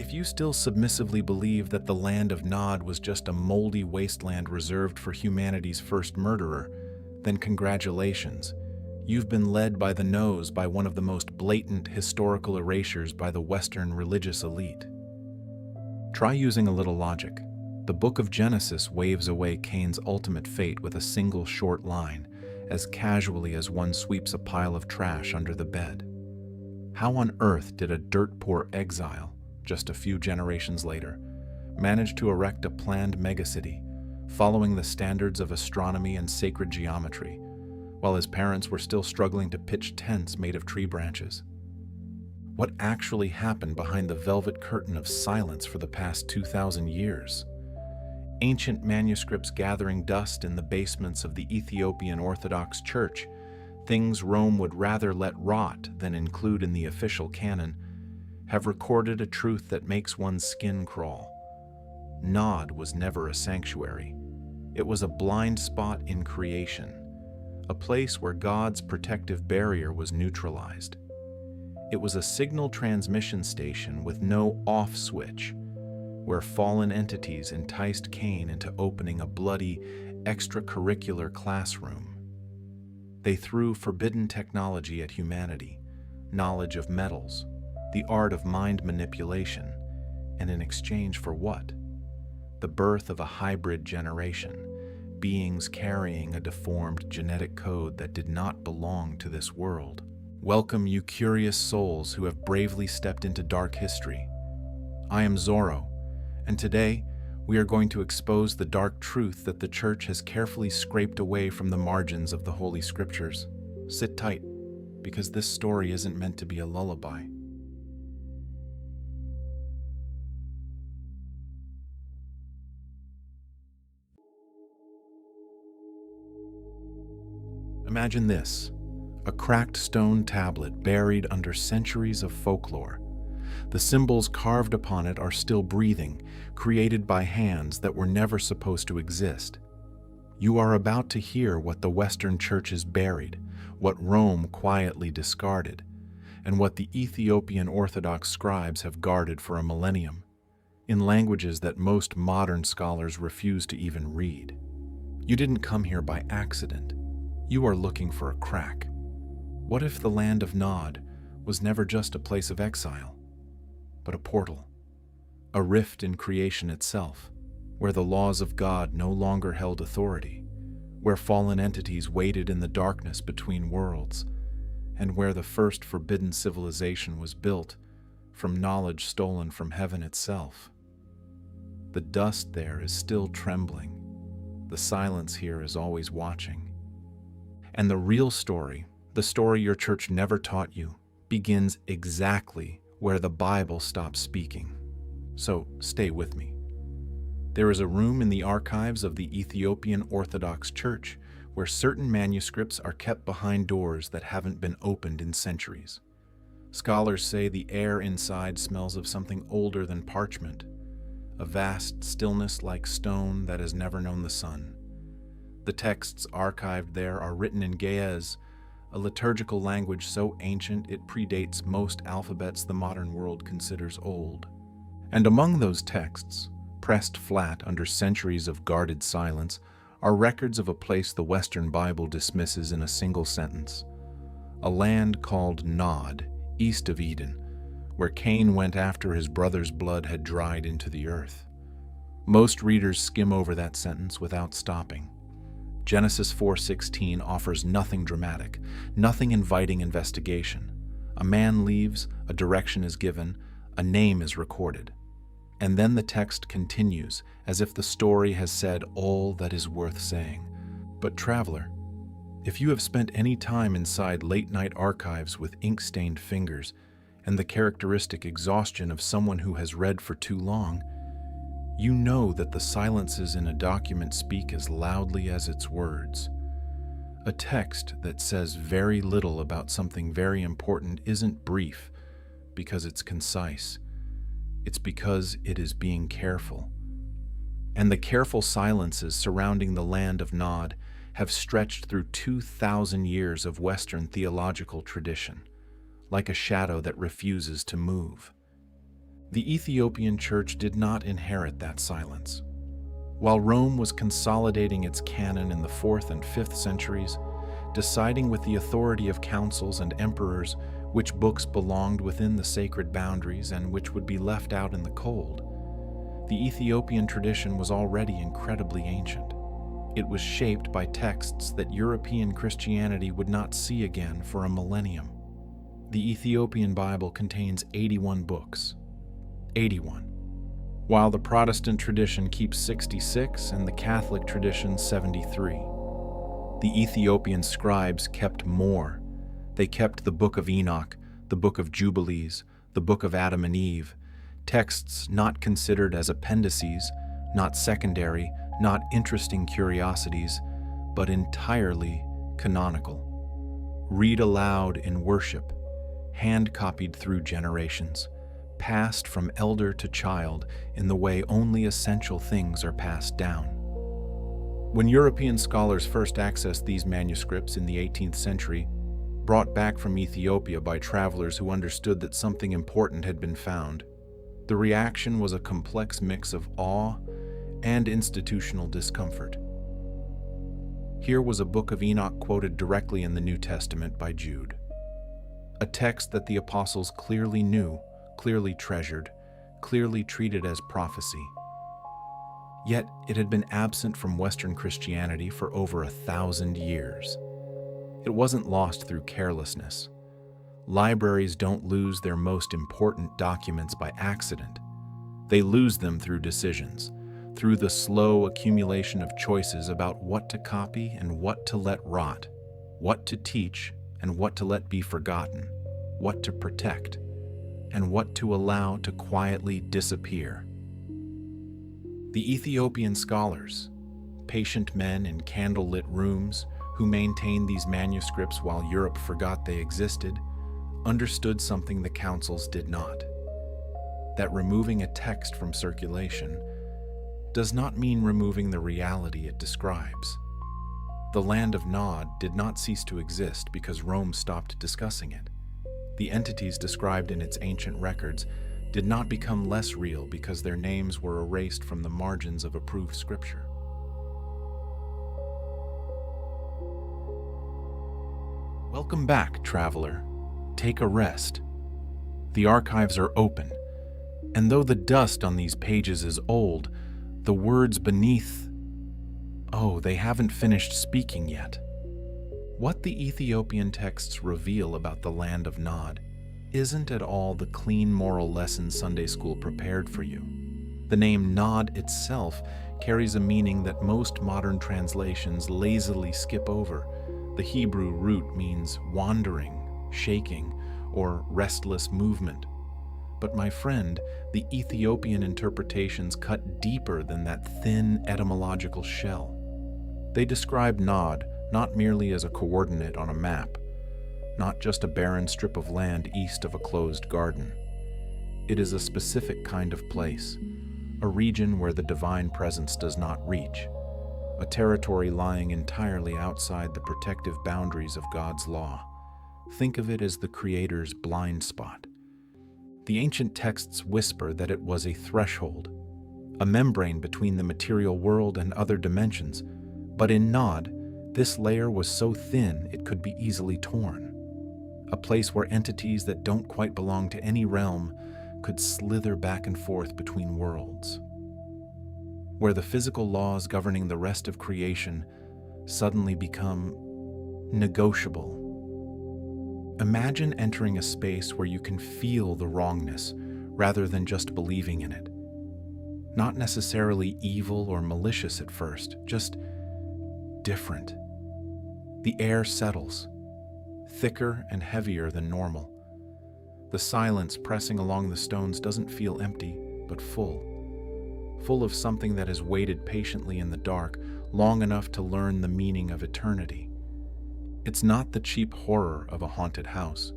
If you still submissively believe that the land of Nod was just a moldy wasteland reserved for humanity's first murderer, then congratulations. You've been led by the nose by one of the most blatant historical erasures by the Western religious elite. Try using a little logic. The Book of Genesis waves away Cain's ultimate fate with a single short line, as casually as one sweeps a pile of trash under the bed. How on earth did a dirt-poor exile, just a few generations later, manage to erect a planned megacity, following the standards of astronomy and sacred geometry, while his parents were still struggling to pitch tents made of tree branches? What actually happened behind the velvet curtain of silence for the past 2,000 years? Ancient manuscripts gathering dust in the basements of the Ethiopian Orthodox Church, things Rome would rather let rot than include in the official canon, have recorded a truth that makes one's skin crawl. Nod was never a sanctuary. It was a blind spot in creation, a place where God's protective barrier was neutralized. It was a signal transmission station with no off switch, where fallen entities enticed Cain into opening a bloody, extracurricular classroom. They threw forbidden technology at humanity, knowledge of metals, the art of mind manipulation, and in exchange for what? The birth of a hybrid generation, beings carrying a deformed genetic code that did not belong to this world. Welcome, you curious souls who have bravely stepped into dark history. I am Zorro, and today we are going to expose the dark truth that the Church has carefully scraped away from the margins of the Holy Scriptures. Sit tight, because this story isn't meant to be a lullaby. Imagine this, a cracked stone tablet buried under centuries of folklore. The symbols carved upon it are still breathing, created by hands that were never supposed to exist. You are about to hear what the Western churches buried, what Rome quietly discarded, and what the Ethiopian Orthodox scribes have guarded for a millennium, in languages that most modern scholars refuse to even read. You didn't come here by accident. You are looking for a crack. What if the land of Nod was never just a place of exile, but a portal, a rift in creation itself, where the laws of God no longer held authority, where fallen entities waited in the darkness between worlds, and where the first forbidden civilization was built from knowledge stolen from heaven itself? The dust there is still trembling. The silence here is always watching. And the real story, the story your church never taught you, begins exactly where the Bible stops speaking. So stay with me. There is a room in the archives of the Ethiopian Orthodox Church where certain manuscripts are kept behind doors that haven't been opened in centuries. Scholars say the air inside smells of something older than parchment, a vast stillness like stone that has never known the sun. The texts archived there are written in Ge'ez, a liturgical language so ancient it predates most alphabets the modern world considers old. And among those texts, pressed flat under centuries of guarded silence, are records of a place the Western Bible dismisses in a single sentence: a land called Nod, east of Eden, where Cain went after his brother's blood had dried into the earth. Most readers skim over that sentence without stopping. Genesis 4:16 offers nothing dramatic, nothing inviting investigation. A man leaves, a direction is given, a name is recorded. And then the text continues, as if the story has said all that is worth saying. But traveler, if you have spent any time inside late-night archives with ink-stained fingers and the characteristic exhaustion of someone who has read for too long, you know that the silences in a document speak as loudly as its words. A text that says very little about something very important isn't brief because it's concise. It's because it is being careful. And the careful silences surrounding the land of Nod have stretched through 2,000 years of Western theological tradition, like a shadow that refuses to move. The Ethiopian church did not inherit that silence. While Rome was consolidating its canon in the 4th and 5th centuries, deciding with the authority of councils and emperors which books belonged within the sacred boundaries and which would be left out in the cold, the Ethiopian tradition was already incredibly ancient. It was shaped by texts that European Christianity would not see again for a millennium. The Ethiopian Bible contains 81 books. 81. While the Protestant tradition keeps 66 and the Catholic tradition 73. The Ethiopian scribes kept more. They kept the Book of Enoch, the Book of Jubilees, the Book of Adam and Eve, texts not considered as appendices, not secondary, not interesting curiosities, but entirely canonical. Read aloud in worship, hand-copied through generations, passed from elder to child in the way only essential things are passed down. When European scholars first accessed these manuscripts in the 18th century, brought back from Ethiopia by travelers who understood that something important had been found, the reaction was a complex mix of awe and institutional discomfort. Here was a Book of Enoch quoted directly in the New Testament by Jude, a text that the apostles clearly knew, clearly treasured, clearly treated as prophecy. Yet it had been absent from Western Christianity for over 1,000 years. It wasn't lost through carelessness. Libraries don't lose their most important documents by accident. They lose them through decisions, through the slow accumulation of choices about what to copy and what to let rot, what to teach and what to let be forgotten, what to protect, and what to allow to quietly disappear. The Ethiopian scholars, patient men in candlelit rooms who maintained these manuscripts while Europe forgot they existed, understood something the councils did not. That removing a text from circulation does not mean removing the reality it describes. The land of Nod did not cease to exist because Rome stopped discussing it. The entities described in its ancient records did not become less real because their names were erased from the margins of approved scripture. Welcome back, traveler. Take a rest. The archives are open, and though the dust on these pages is old, the words beneath, they haven't finished speaking yet. What the Ethiopian texts reveal about the land of Nod isn't at all the clean moral lesson Sunday school prepared for you. The name Nod itself carries a meaning that most modern translations lazily skip over. The Hebrew root means wandering, shaking, or restless movement. But my friend, the Ethiopian interpretations cut deeper than that thin etymological shell. They describe Nod not merely as a coordinate on a map, not just a barren strip of land east of a closed garden. It is a specific kind of place, a region where the divine presence does not reach, a territory lying entirely outside the protective boundaries of God's law. Think of it as the Creator's blind spot. The ancient texts whisper that it was a threshold, a membrane between the material world and other dimensions, but in Nod, this layer was so thin it could be easily torn. A place where entities that don't quite belong to any realm could slither back and forth between worlds. Where the physical laws governing the rest of creation suddenly become negotiable. Imagine entering a space where you can feel the wrongness rather than just believing in it. Not necessarily evil or malicious at first, just different. The air settles, thicker and heavier than normal. The silence pressing along the stones doesn't feel empty, but full of something that has waited patiently in the dark long enough to learn the meaning of eternity. It's not the cheap horror of a haunted house.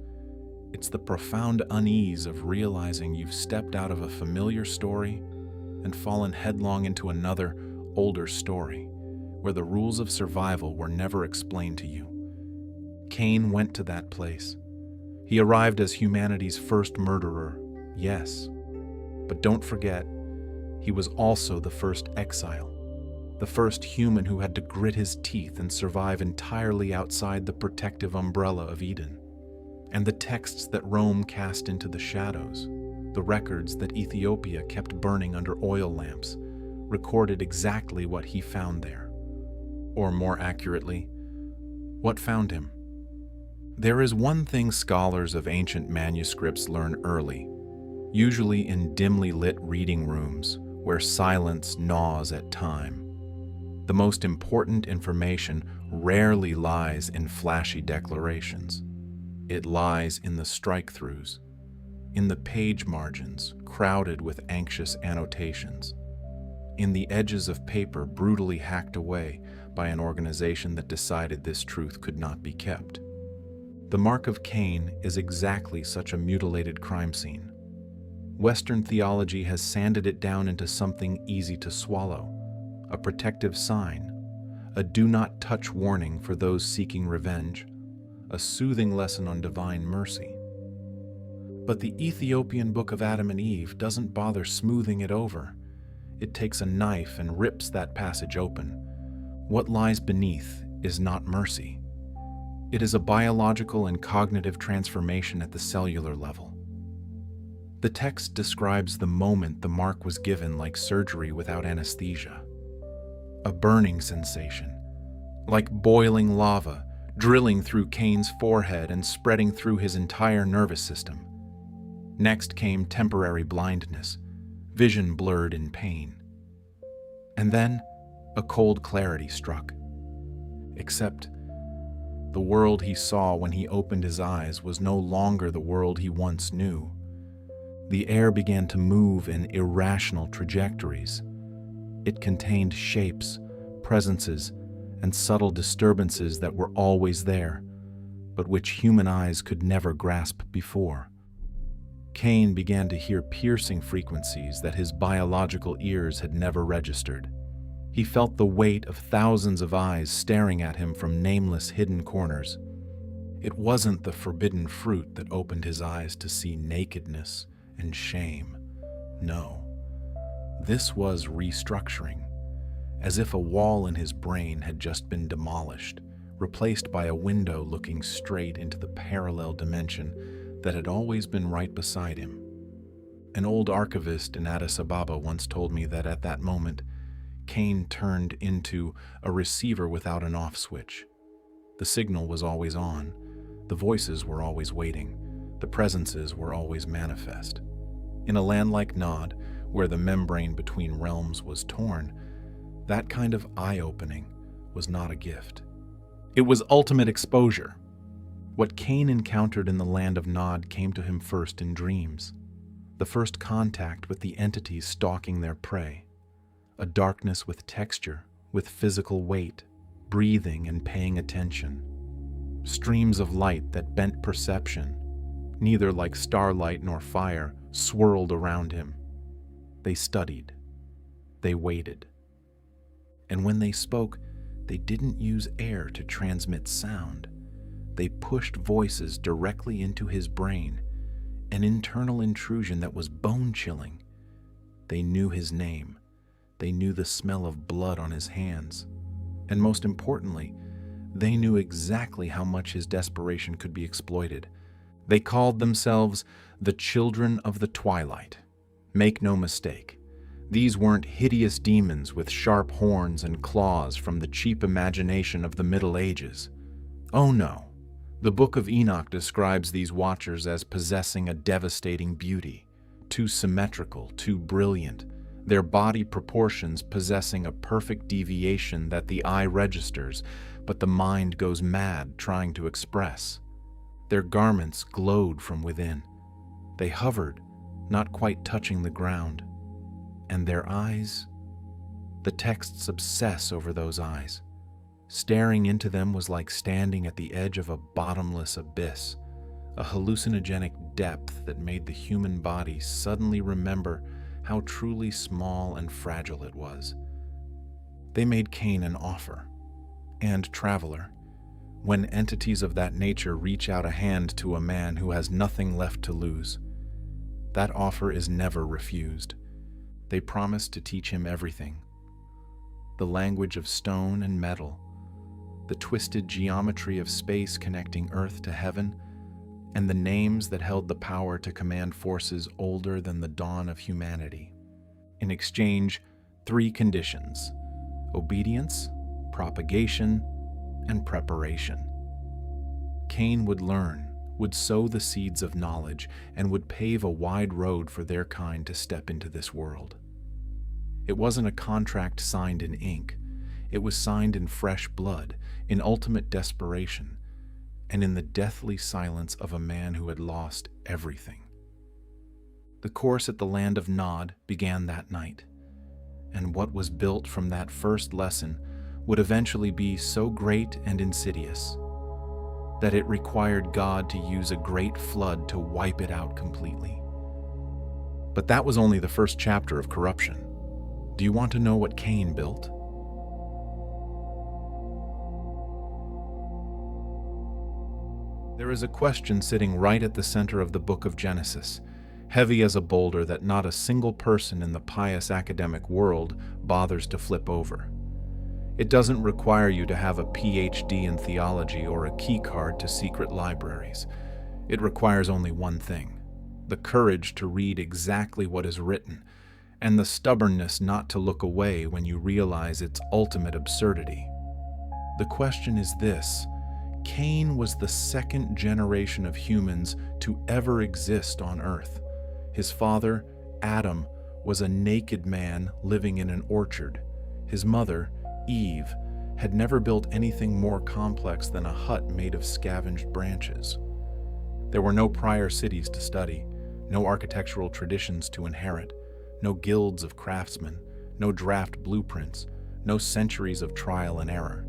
It's the profound unease of realizing you've stepped out of a familiar story and fallen headlong into another, older story, where the rules of survival were never explained to you. Cain went to that place. He arrived as humanity's first murderer, yes, But don't forget, he was also the first exile, the first human who had to grit his teeth and survive entirely outside the protective umbrella of Eden. And the texts that Rome cast into the shadows, the records that Ethiopia kept burning under oil lamps, recorded exactly what he found there. Or more accurately, what found him. There is one thing scholars of ancient manuscripts learn early, usually in dimly lit reading rooms where silence gnaws at time. The most important information rarely lies in flashy declarations. It lies in the strike-throughs, in the page margins crowded with anxious annotations, in the edges of paper brutally hacked away by an organization that decided this truth could not be kept. The mark of Cain is exactly such a mutilated crime scene. Western theology has sanded it down into something easy to swallow, a protective sign, a do-not-touch warning for those seeking revenge, a soothing lesson on divine mercy. But the Ethiopian Book of Adam and Eve doesn't bother smoothing it over. It takes a knife and rips that passage open. What lies beneath is not mercy. It is a biological and cognitive transformation at the cellular level. The text describes the moment the mark was given like surgery without anesthesia. A burning sensation, like boiling lava, drilling through Cain's forehead and spreading through his entire nervous system. Next came temporary blindness, vision blurred in pain. And then a cold clarity struck. Except the world he saw when he opened his eyes was no longer the world he once knew. The air began to move in irrational trajectories. It contained shapes, presences, and subtle disturbances that were always there, but which human eyes could never grasp before. Cain began to hear piercing frequencies that his biological ears had never registered. He felt the weight of thousands of eyes staring at him from nameless hidden corners. It wasn't the forbidden fruit that opened his eyes to see nakedness and shame. No, this was restructuring, as if a wall in his brain had just been demolished, replaced by a window looking straight into the parallel dimension that had always been right beside him. An old archivist in Addis Ababa once told me that at that moment, Cain turned into a receiver without an off switch. The signal was always on, the voices were always waiting, the presences were always manifest. In a land like Nod, where the membrane between realms was torn, that kind of eye-opening was not a gift. It was ultimate exposure. What Cain encountered in the land of Nod came to him first in dreams, the first contact with the entities stalking their prey. A darkness with texture, with physical weight, breathing and paying attention. Streams of light that bent perception, neither like starlight nor fire, swirled around him. They studied. They waited. And when they spoke, they didn't use air to transmit sound. They pushed voices directly into his brain, an internal intrusion that was bone-chilling. They knew his name. They knew the smell of blood on his hands. And most importantly, they knew exactly how much his desperation could be exploited. They called themselves the Children of the Twilight. Make no mistake, these weren't hideous demons with sharp horns and claws from the cheap imagination of the Middle Ages. Oh no, the Book of Enoch describes these watchers as possessing a devastating beauty, too symmetrical, too brilliant, their body proportions possessing a perfect deviation that the eye registers, but the mind goes mad trying to express. Their garments glowed from within. They hovered, not quite touching the ground. And their eyes? The texts obsess over those eyes. Staring into them was like standing at the edge of a bottomless abyss, a hallucinogenic depth that made the human body suddenly remember how truly small and fragile it was. They made Cain an offer. And, traveler, when entities of that nature reach out a hand to a man who has nothing left to lose, That offer is never refused. They promise to teach him everything: the language of stone and metal, the twisted geometry of space connecting Earth to heaven, and the names that held the power to command forces older than the dawn of humanity. In exchange, 3 conditions: obedience, propagation, and preparation. Cain would learn, would sow the seeds of knowledge, and would pave a wide road for their kind to step into this world. It wasn't a contract signed in ink. It was signed in fresh blood, in ultimate desperation, and in the deathly silence of a man who had lost everything. The course at the land of Nod began that night, and what was built from that first lesson would eventually be so great and insidious that it required God to use a great flood to wipe it out completely. But that was only the first chapter of corruption. Do you want to know what Cain built? There is a question sitting right at the center of the book of Genesis, heavy as a boulder that not a single person in the pious academic world bothers to flip over. It doesn't require you to have a PhD in theology or a key card to secret libraries. It requires only one thing: the courage to read exactly what is written, and the stubbornness not to look away when you realize its ultimate absurdity. The question is this: Cain was the second generation of humans to ever exist on Earth. His father, Adam, was a naked man living in an orchard. His mother, Eve, had never built anything more complex than a hut made of scavenged branches. There were no prior cities to study, no architectural traditions to inherit, no guilds of craftsmen, no draft blueprints, no centuries of trial and error.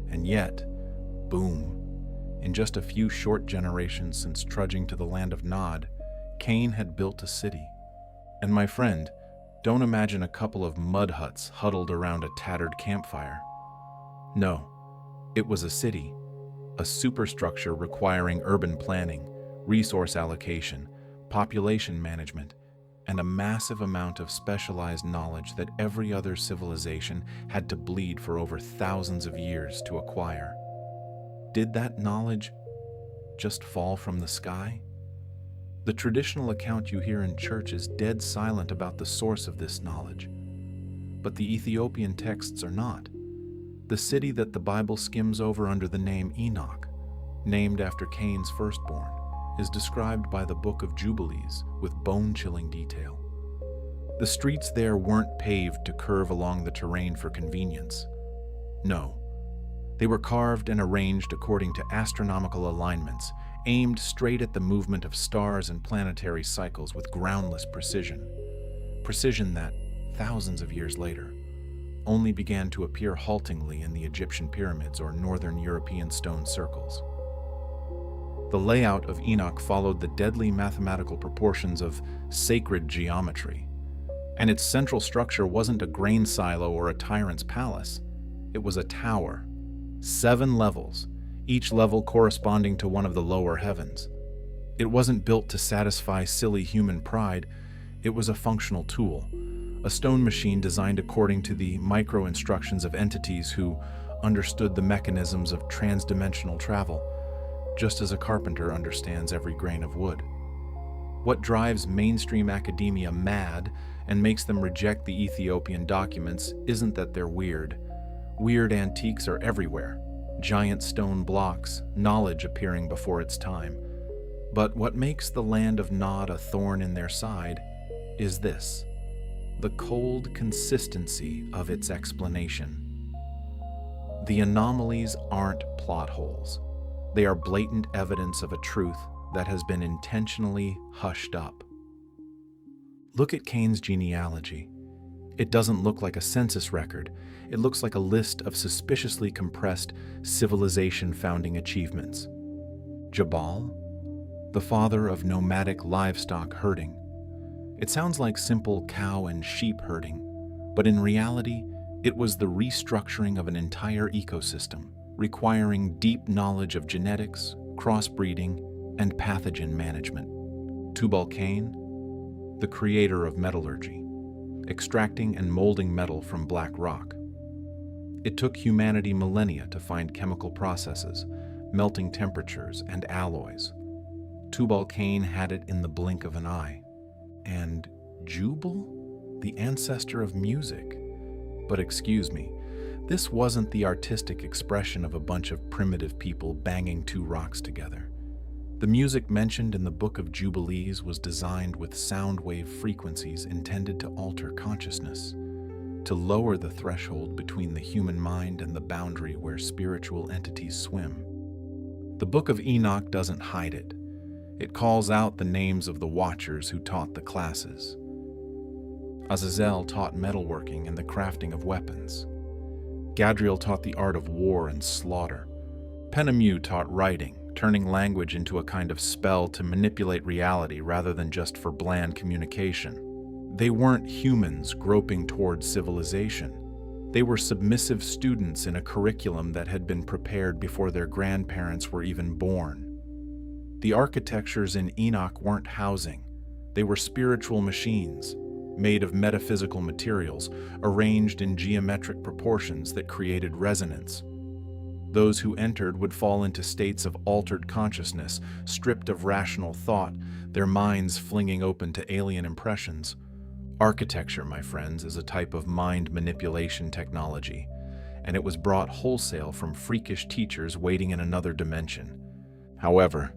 And yet, boom, in just a few short generations since trudging to the land of Nod, Cain had built a city. And my friend, don't imagine a couple of mud huts huddled around a tattered campfire. No, it was a city, a superstructure requiring urban planning, resource allocation, population management, and a massive amount of specialized knowledge that every other civilization had to bleed for over thousands of years to acquire. Did that knowledge just fall from the sky? The traditional account you hear in church is dead silent about the source of this knowledge. But the Ethiopian texts are not. The city that the Bible skims over under the name Enoch, named after Cain's firstborn, is described by the Book of Jubilees with bone-chilling detail. The streets there weren't paved to curve along the terrain for convenience. No, they were carved and arranged according to astronomical alignments, aimed straight at the movement of stars and planetary cycles with groundless precision. Precision that, thousands of years later, only began to appear haltingly in the Egyptian pyramids or northern European stone circles. The layout of Enoch followed the deadly mathematical proportions of sacred geometry, and its central structure wasn't a grain silo or a tyrant's palace. It was a tower, 7 levels, each level corresponding to one of the lower heavens. It wasn't built to satisfy silly human pride. It was a functional tool, a stone machine designed according to the micro-instructions of entities who understood the mechanisms of transdimensional travel, just as a carpenter understands every grain of wood. What drives mainstream academia mad and makes them reject the Ethiopian documents isn't that they're weird. Weird antiques are everywhere. Giant stone blocks, knowledge appearing before its time. But what makes the land of Nod a thorn in their side is this: the cold consistency of its explanation. The anomalies aren't plot holes. They are blatant evidence of a truth that has been intentionally hushed up. Look at Cain's genealogy. It doesn't look like a census record. It looks like a list of suspiciously compressed civilization-founding achievements. Jabal, the father of nomadic livestock herding. It sounds like simple cow and sheep herding, but in reality, it was the restructuring of an entire ecosystem, requiring deep knowledge of genetics, crossbreeding, and pathogen management. Tubal-Cain, the creator of metallurgy, extracting and molding metal from black rock. It took humanity millennia to find chemical processes, melting temperatures, and alloys. Tubal-Cain had it in the blink of an eye. And Jubal, the ancestor of music. But excuse me, this wasn't the artistic expression of a bunch of primitive people banging two rocks together. The music mentioned in the Book of Jubilees was designed with sound wave frequencies intended to alter consciousness, to lower the threshold between the human mind and the boundary where spiritual entities swim. The Book of Enoch doesn't hide it. It calls out the names of the watchers who taught the classes. Azazel taught metalworking and the crafting of weapons. Gadriel taught the art of war and slaughter. Penemu taught writing, turning language into a kind of spell to manipulate reality rather than just for bland communication. They weren't humans groping towards civilization. They were submissive students in a curriculum that had been prepared before their grandparents were even born. The architectures in Enoch weren't housing. They were spiritual machines, made of metaphysical materials, arranged in geometric proportions that created resonance. Those who entered would fall into states of altered consciousness, stripped of rational thought, their minds flinging open to alien impressions. Architecture, my friends, is a type of mind manipulation technology, and it was brought wholesale from freakish teachers waiting in another dimension. However,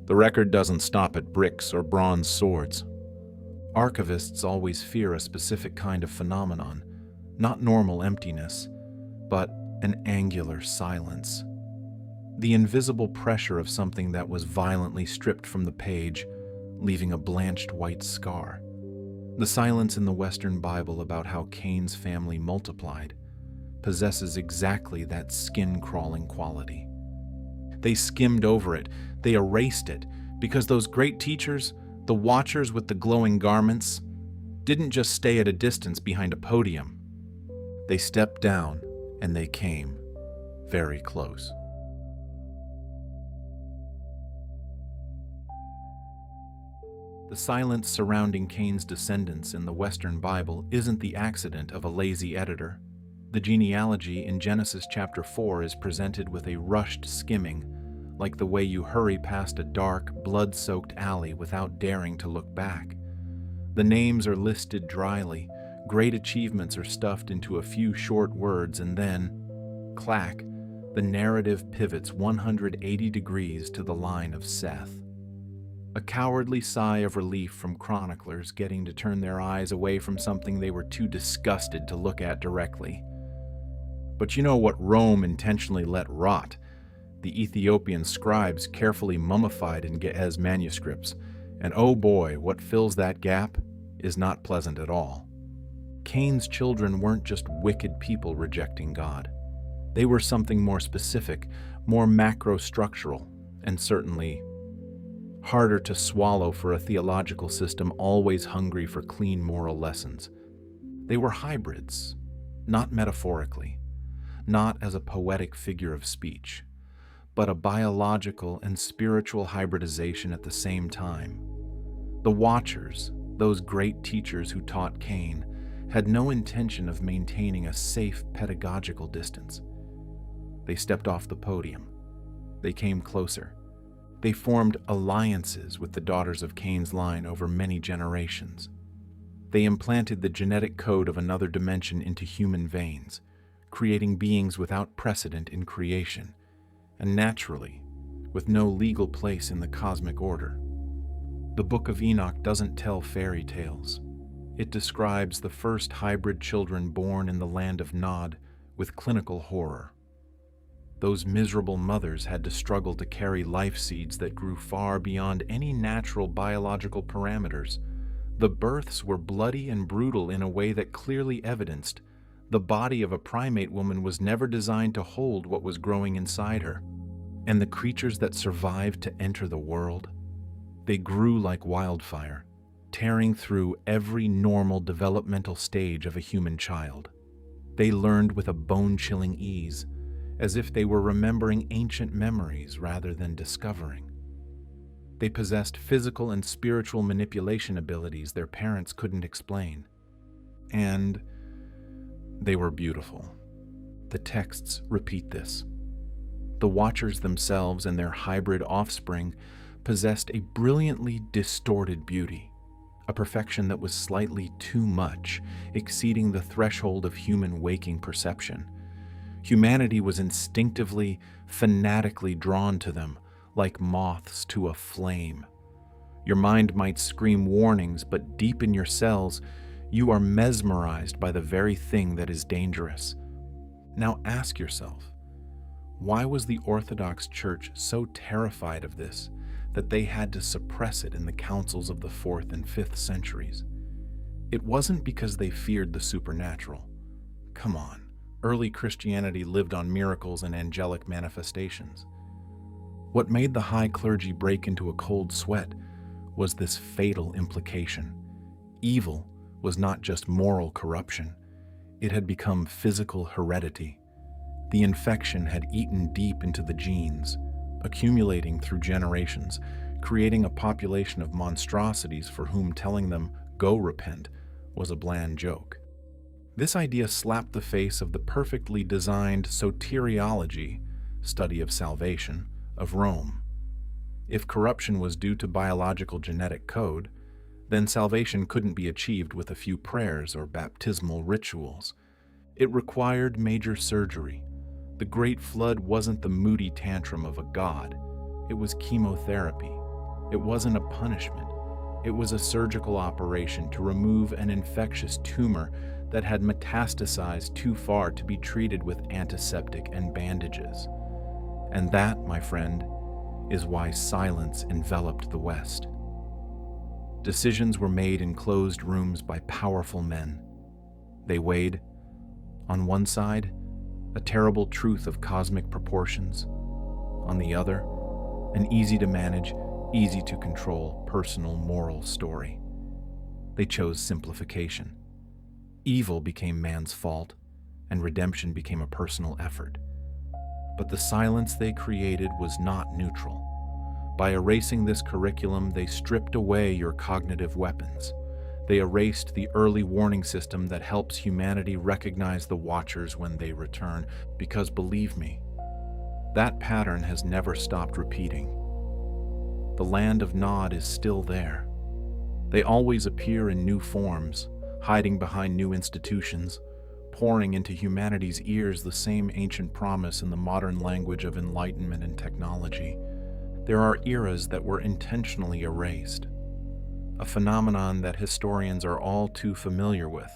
the record doesn't stop at bricks or bronze swords. Archivists always fear a specific kind of phenomenon, not normal emptiness, but an angular silence. The invisible pressure of something that was violently stripped from the page, leaving a blanched white scar. The silence in the Western Bible about how Cain's family multiplied possesses exactly that skin-crawling quality. They skimmed over it, they erased it, because those great teachers, the watchers with the glowing garments, didn't just stay at a distance behind a podium. They stepped down, and they came very close. The silence surrounding Cain's descendants in the Western Bible isn't the accident of a lazy editor. The genealogy in Genesis chapter 4 is presented with a rushed skimming, like the way you hurry past a dark, blood-soaked alley without daring to look back. The names are listed dryly, great achievements are stuffed into a few short words, and then, clack, the narrative pivots 180 degrees to the line of Seth. A cowardly sigh of relief from chroniclers getting to turn their eyes away from something they were too disgusted to look at directly. But you know what Rome intentionally let rot? The Ethiopian scribes carefully mummified in Ge'ez manuscripts, and oh boy, what fills that gap is not pleasant at all. Cain's children weren't just wicked people rejecting God. They were something more specific, more macro-structural, and certainly harder to swallow for a theological system always hungry for clean moral lessons. They were hybrids, not metaphorically, not as a poetic figure of speech, but a biological and spiritual hybridization at the same time. The Watchers, those great teachers who taught Cain, had no intention of maintaining a safe pedagogical distance. They stepped off the podium. They came closer. They formed alliances with the daughters of Cain's line over many generations. They implanted the genetic code of another dimension into human veins, creating beings without precedent in creation, and naturally, with no legal place in the cosmic order. The Book of Enoch doesn't tell fairy tales. It describes the first hybrid children born in the land of Nod with clinical horror. Those miserable mothers had to struggle to carry life seeds that grew far beyond any natural biological parameters. The births were bloody and brutal in a way that clearly evidenced the body of a primate woman was never designed to hold what was growing inside her. And the creatures that survived to enter the world, they grew like wildfire, tearing through every normal developmental stage of a human child. They learned with a bone-chilling ease, as if they were remembering ancient memories rather than discovering. They possessed physical and spiritual manipulation abilities their parents couldn't explain. And they were beautiful. The texts repeat this. The Watchers themselves and their hybrid offspring possessed a brilliantly distorted beauty, a perfection that was slightly too much, exceeding the threshold of human waking perception. Humanity was instinctively, fanatically drawn to them, like moths to a flame. Your mind might scream warnings, but deep in your cells, you are mesmerized by the very thing that is dangerous. Now ask yourself, why was the Orthodox Church so terrified of this that they had to suppress it in the councils of the 4th and 5th centuries? It wasn't because they feared the supernatural. Come on, early Christianity lived on miracles and angelic manifestations. What made the high clergy break into a cold sweat was this fatal implication. Evil was not just moral corruption, it had become physical heredity. The infection had eaten deep into the genes, accumulating through generations, creating a population of monstrosities for whom telling them, "Go repent," was a bland joke. This idea slapped the face of the perfectly designed soteriology, study of salvation, of Rome. If corruption was due to biological genetic code, then salvation couldn't be achieved with a few prayers or baptismal rituals. It required major surgery. The Great Flood wasn't the moody tantrum of a god. It was chemotherapy. It wasn't a punishment. It was a surgical operation to remove an infectious tumor that had metastasized too far to be treated with antiseptic and bandages. And that, my friend, is why silence enveloped the West. Decisions were made in closed rooms by powerful men. They weighed, on one side, a terrible truth of cosmic proportions. On the other, an easy-to-manage, easy-to-control personal moral story. They chose simplification. Evil became man's fault, and redemption became a personal effort. But the silence they created was not neutral. By erasing this curriculum, they stripped away your cognitive weapons. They erased the early warning system that helps humanity recognize the Watchers when they return, because believe me, that pattern has never stopped repeating. The land of Nod is still there. They always appear in new forms, hiding behind new institutions, pouring into humanity's ears the same ancient promise in the modern language of enlightenment and technology. There are eras that were intentionally erased. A phenomenon that historians are all too familiar with.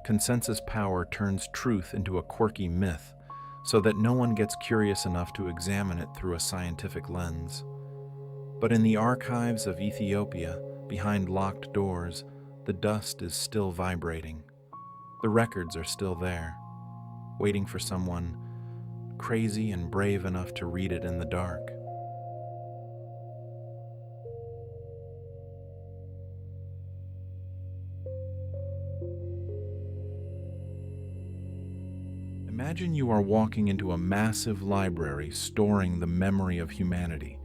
Consensus power turns truth into a quirky myth so that no one gets curious enough to examine it through a scientific lens. But in the archives of Ethiopia, behind locked doors, the dust is still vibrating. The records are still there, waiting for someone crazy and brave enough to read it in the dark. Imagine you are walking into a massive library storing the memory of humanity.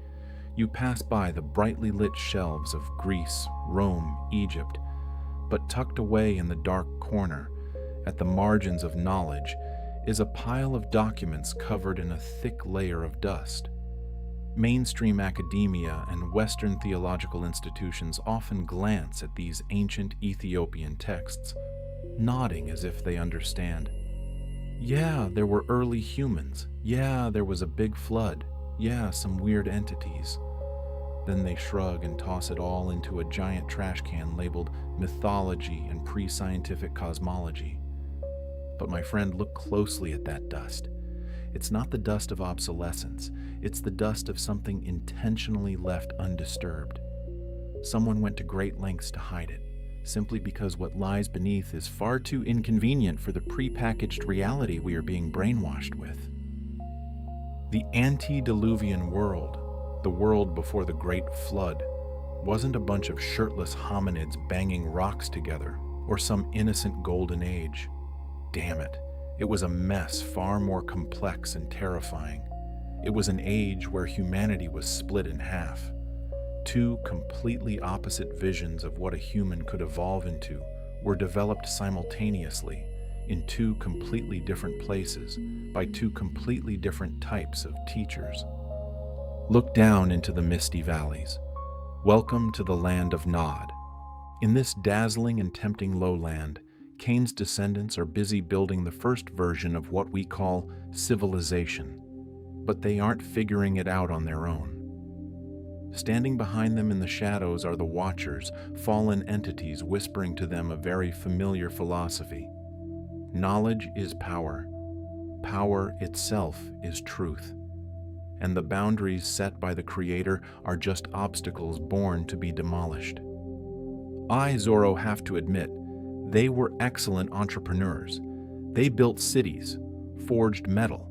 You pass by the brightly lit shelves of Greece, Rome, Egypt, but tucked away in the dark corner, at the margins of knowledge, is a pile of documents covered in a thick layer of dust. Mainstream academia and Western theological institutions often glance at these ancient Ethiopian texts, nodding as if they understand. Yeah, there were early humans. Yeah, there was a big flood. Yeah, some weird entities. Then they shrug and toss it all into a giant trash can labeled mythology and pre-scientific cosmology. But my friend, look closely at that dust. It's not the dust of obsolescence. It's the dust of something intentionally left undisturbed. Someone went to great lengths to hide it, simply because what lies beneath is far too inconvenient for the prepackaged reality we are being brainwashed with. The antediluvian world, the world before the Great Flood, wasn't a bunch of shirtless hominids banging rocks together, or some innocent golden age. Damn it, it was a mess far more complex and terrifying. It was an age where humanity was split in half. Two completely opposite visions of what a human could evolve into were developed simultaneously in two completely different places by two completely different types of teachers. Look down into the misty valleys. Welcome to the land of Nod. In this dazzling and tempting lowland, Cain's descendants are busy building the first version of what we call civilization, but they aren't figuring it out on their own. Standing behind them in the shadows are the Watchers, fallen entities whispering to them a very familiar philosophy. Knowledge is power. Power itself is truth. And the boundaries set by the Creator are just obstacles born to be demolished. I, Zorro, have to admit, they were excellent entrepreneurs. They built cities, forged metal,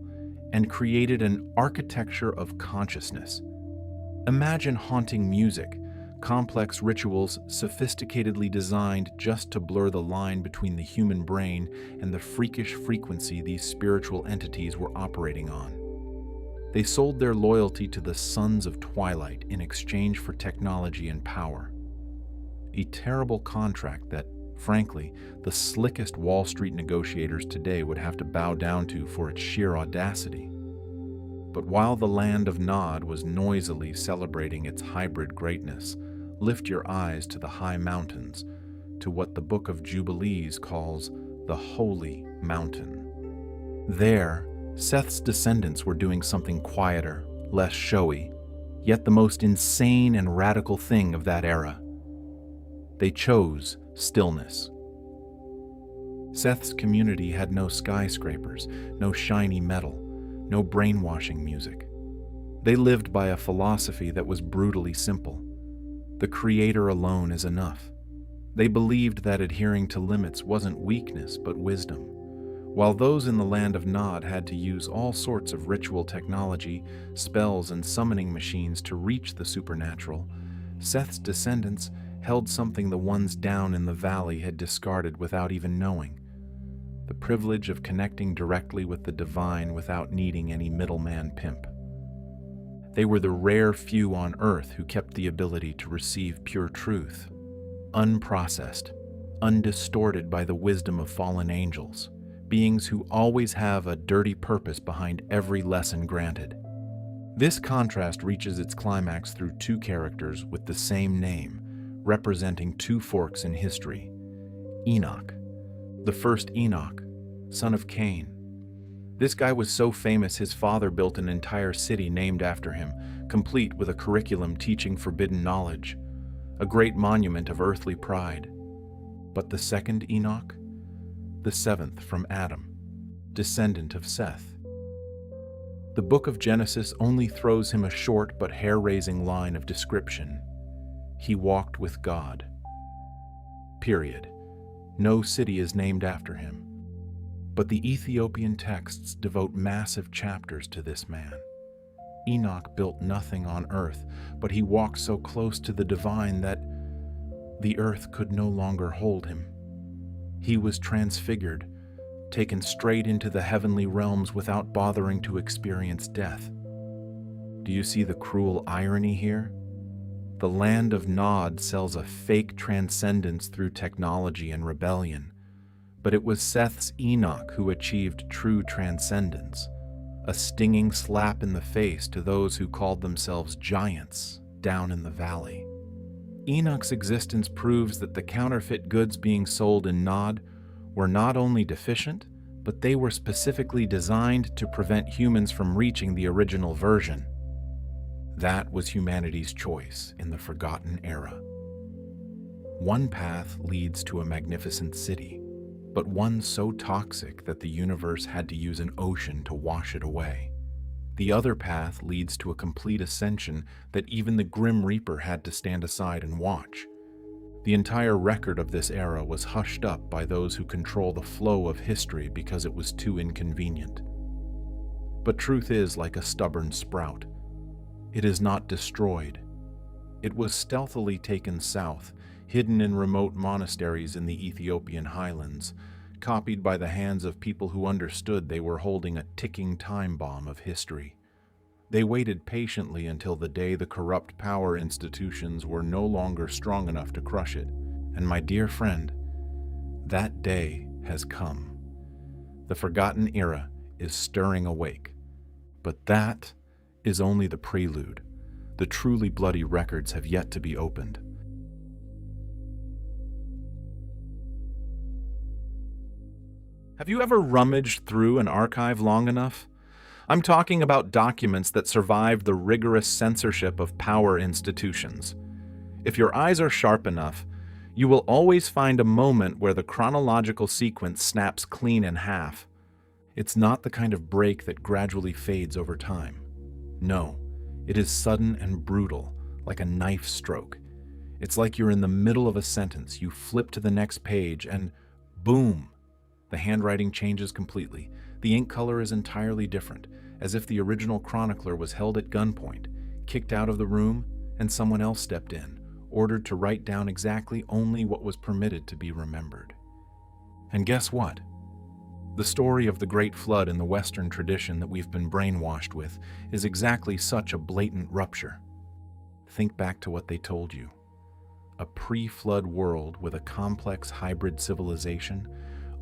and created an architecture of consciousness. Imagine haunting music, complex rituals sophisticatedly designed just to blur the line between the human brain and the freakish frequency these spiritual entities were operating on. They sold their loyalty to the Sons of Twilight in exchange for technology and power. A terrible contract that, frankly, the slickest Wall Street negotiators today would have to bow down to for its sheer audacity. But while the land of Nod was noisily celebrating its hybrid greatness, lift your eyes to the high mountains, to what the Book of Jubilees calls the Holy Mountain. There, Seth's descendants were doing something quieter, less showy, yet the most insane and radical thing of that era. They chose stillness. Seth's community had no skyscrapers, no shiny metal, no brainwashing music. They lived by a philosophy that was brutally simple. The Creator alone is enough. They believed that adhering to limits wasn't weakness but wisdom. While those in the land of Nod had to use all sorts of ritual technology, spells, and summoning machines to reach the supernatural, Seth's descendants held something the ones down in the valley had discarded without even knowing: the privilege of connecting directly with the divine without needing any middleman pimp. They were the rare few on earth who kept the ability to receive pure truth, unprocessed, undistorted by the wisdom of fallen angels, beings who always have a dirty purpose behind every lesson granted. This contrast reaches its climax through two characters with the same name, representing two forks in history: Enoch. The first Enoch, son of Cain. This guy was so famous his father built an entire city named after him, complete with a curriculum teaching forbidden knowledge, a great monument of earthly pride. But the second Enoch, the seventh from Adam, descendant of Seth. The book of Genesis only throws him a short but hair-raising line of description. He walked with God. Period. No city is named after him. But the Ethiopian texts devote massive chapters to this man. Enoch built nothing on earth, but he walked so close to the divine that the earth could no longer hold him. He was transfigured, taken straight into the heavenly realms without bothering to experience death. Do you see the cruel irony here? The land of Nod sells a fake transcendence through technology and rebellion, but it was Seth's Enoch who achieved true transcendence, a stinging slap in the face to those who called themselves giants down in the valley. Enoch's existence proves that the counterfeit goods being sold in Nod were not only deficient, but they were specifically designed to prevent humans from reaching the original version. That was humanity's choice in the forgotten era. One path leads to a magnificent city, but one so toxic that the universe had to use an ocean to wash it away. The other path leads to a complete ascension that even the Grim Reaper had to stand aside and watch. The entire record of this era was hushed up by those who control the flow of history because it was too inconvenient. But truth is like a stubborn sprout. It is not destroyed. It was stealthily taken south, hidden in remote monasteries in the Ethiopian highlands, copied by the hands of people who understood they were holding a ticking time bomb of history. They waited patiently until the day the corrupt power institutions were no longer strong enough to crush it. And my dear friend, that day has come. The forgotten era is stirring awake. But that is only the prelude. The truly bloody records have yet to be opened. Have you ever rummaged through an archive long enough? I'm talking about documents that survived the rigorous censorship of power institutions. If your eyes are sharp enough, you will always find a moment where the chronological sequence snaps clean in half. It's not the kind of break that gradually fades over time. No, it is sudden and brutal, like a knife stroke. It's like you're in the middle of a sentence, you flip to the next page, and boom! The handwriting changes completely. The ink color is entirely different, as if the original chronicler was held at gunpoint, kicked out of the room, and someone else stepped in, ordered to write down exactly only what was permitted to be remembered. And guess what? The story of the Great Flood in the Western tradition that we've been brainwashed with is exactly such a blatant rupture. Think back to what they told you. A pre-flood world with a complex hybrid civilization,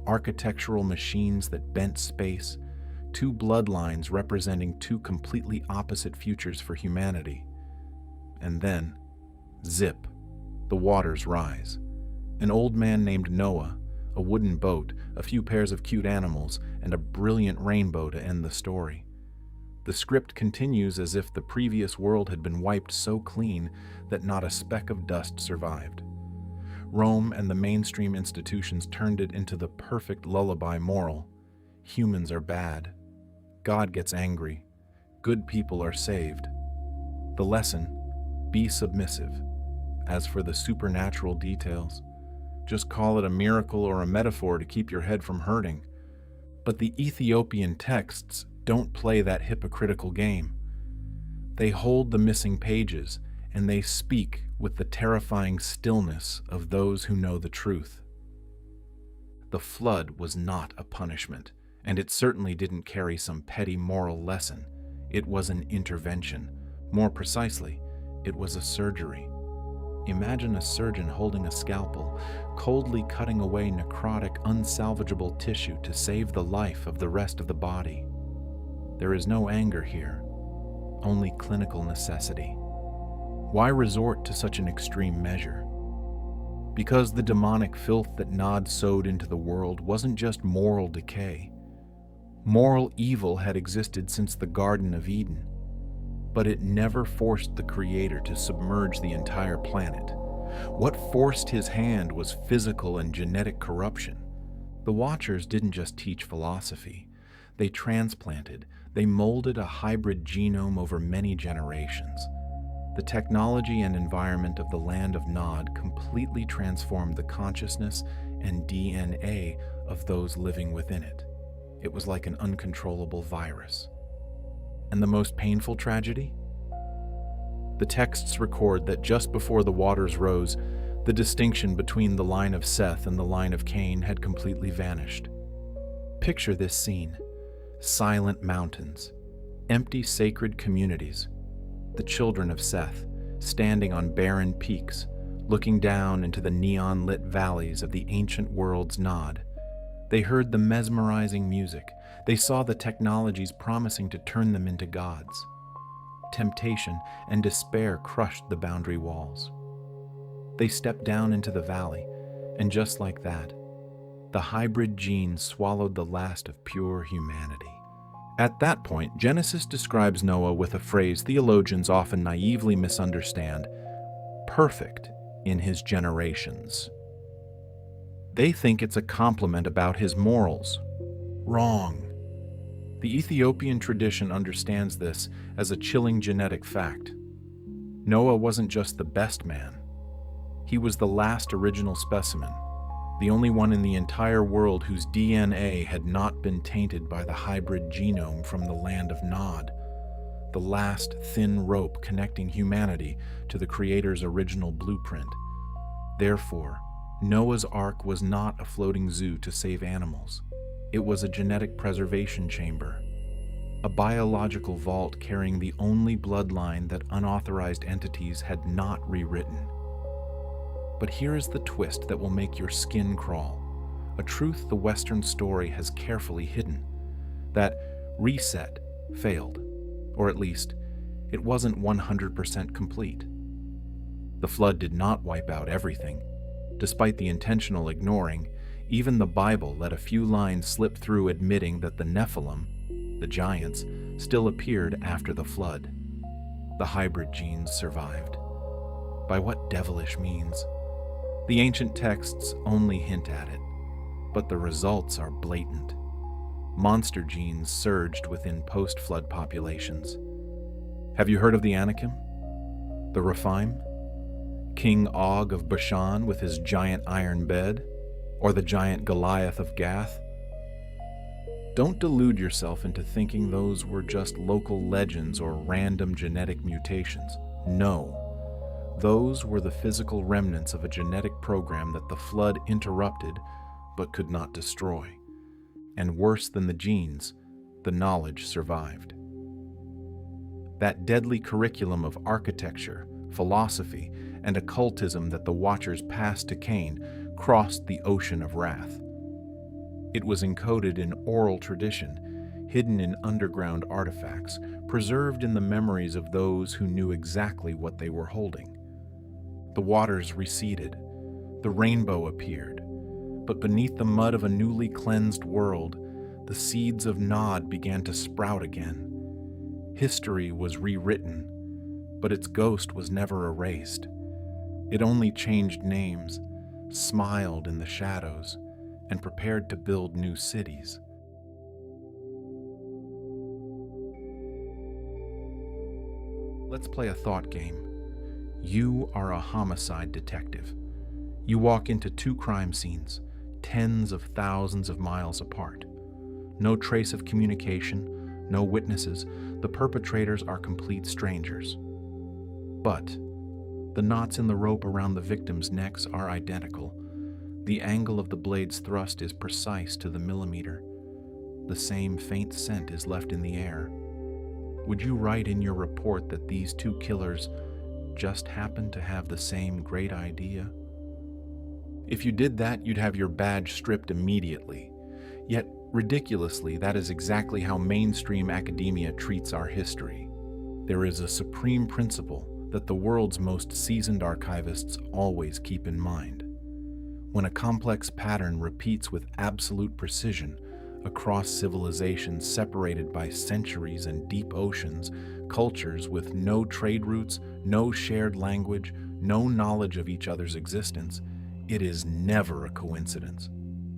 architectural machines that bent space, two bloodlines representing two completely opposite futures for humanity. And then, zip, the waters rise. An old man named Noah, a wooden boat, a few pairs of cute animals, and a brilliant rainbow to end the story. The script continues as if the previous world had been wiped so clean that not a speck of dust survived. Rome and the mainstream institutions turned it into the perfect lullaby moral. Humans are bad. God gets angry. Good people are saved. The lesson: be submissive. As for the supernatural details, just call it a miracle or a metaphor to keep your head from hurting. But the Ethiopian texts don't play that hypocritical game. They hold the missing pages, and they speak with the terrifying stillness of those who know the truth. The flood was not a punishment, and it certainly didn't carry some petty moral lesson. It was an intervention. More precisely, it was a surgery. Imagine a surgeon holding a scalpel, coldly cutting away necrotic, unsalvageable tissue to save the life of the rest of the body. There is no anger here, only clinical necessity. Why resort to such an extreme measure? Because the demonic filth that Nod sowed into the world wasn't just moral decay. Moral evil had existed since the Garden of Eden, but it never forced the Creator to submerge the entire planet. What forced his hand was physical and genetic corruption. The Watchers didn't just teach philosophy. They transplanted, they molded a hybrid genome over many generations. The technology and environment of the land of Nod completely transformed the consciousness and DNA of those living within it. It was like an uncontrollable virus. And the most painful tragedy? The texts record that just before the waters rose, the distinction between the line of Seth and the line of Cain had completely vanished. Picture this scene: silent mountains, empty sacred communities, the children of Seth standing on barren peaks, looking down into the neon-lit valleys of the ancient world's Nod. They heard the mesmerizing music. They saw the technologies promising to turn them into gods. Temptation and despair crushed the boundary walls. They stepped down into the valley, and just like that, the hybrid gene swallowed the last of pure humanity. At that point, Genesis describes Noah with a phrase theologians often naively misunderstand: perfect in his generations. They think it's a compliment about his morals. Wrong. The Ethiopian tradition understands this as a chilling genetic fact. Noah wasn't just the best man. He was the last original specimen, the only one in the entire world whose DNA had not been tainted by the hybrid genome from the land of Nod, the last thin rope connecting humanity to the Creator's original blueprint. Therefore, Noah's Ark was not a floating zoo to save animals. It was a genetic preservation chamber. a biological vault carrying the only bloodline that unauthorized entities had not rewritten. But here is the twist that will make your skin crawl, a truth the Western story has carefully hidden: that reset failed, or at least, it wasn't 100% complete. The flood did not wipe out everything. Despite the intentional ignoring, even the Bible let a few lines slip through admitting that the Nephilim, the giants, still appeared after the flood. The hybrid genes survived. By what devilish means? The ancient texts only hint at it, but the results are blatant. Monster genes surged within post-flood populations. Have you heard of the Anakim? The Rephaim? King Og of Bashan with his giant iron bed? Or the giant Goliath of Gath? Don't delude yourself into thinking those were just local legends or random genetic mutations. No. Those were the physical remnants of a genetic program that the flood interrupted but could not destroy. And worse than the genes, the knowledge survived. That deadly curriculum of architecture, philosophy, and occultism that the Watchers passed to Cain crossed the ocean of wrath. It was encoded in oral tradition, hidden in underground artifacts, preserved in the memories of those who knew exactly what they were holding. The waters receded, the rainbow appeared, but beneath the mud of a newly cleansed world, the seeds of Nod began to sprout again. History was rewritten, but its ghost was never erased. It only changed names, smiled in the shadows, and prepared to build new cities. Let's play a thought game. You are a homicide detective. You walk into two crime scenes, tens of thousands of miles apart. No trace of communication, no witnesses. The perpetrators are complete strangers. But the knots in the rope around the victims' necks are identical. The angle of the blade's thrust is precise to the millimeter. The same faint scent is left in the air. Would you write in your report that these two killers just happened to have the same great idea? If you did that, you'd have your badge stripped immediately. Yet, ridiculously, that is exactly how mainstream academia treats our history. There is a supreme principle that the world's most seasoned archivists always keep in mind. When a complex pattern repeats with absolute precision across civilizations separated by centuries and deep oceans, cultures with no trade routes, no shared language, no knowledge of each other's existence, it is never a coincidence.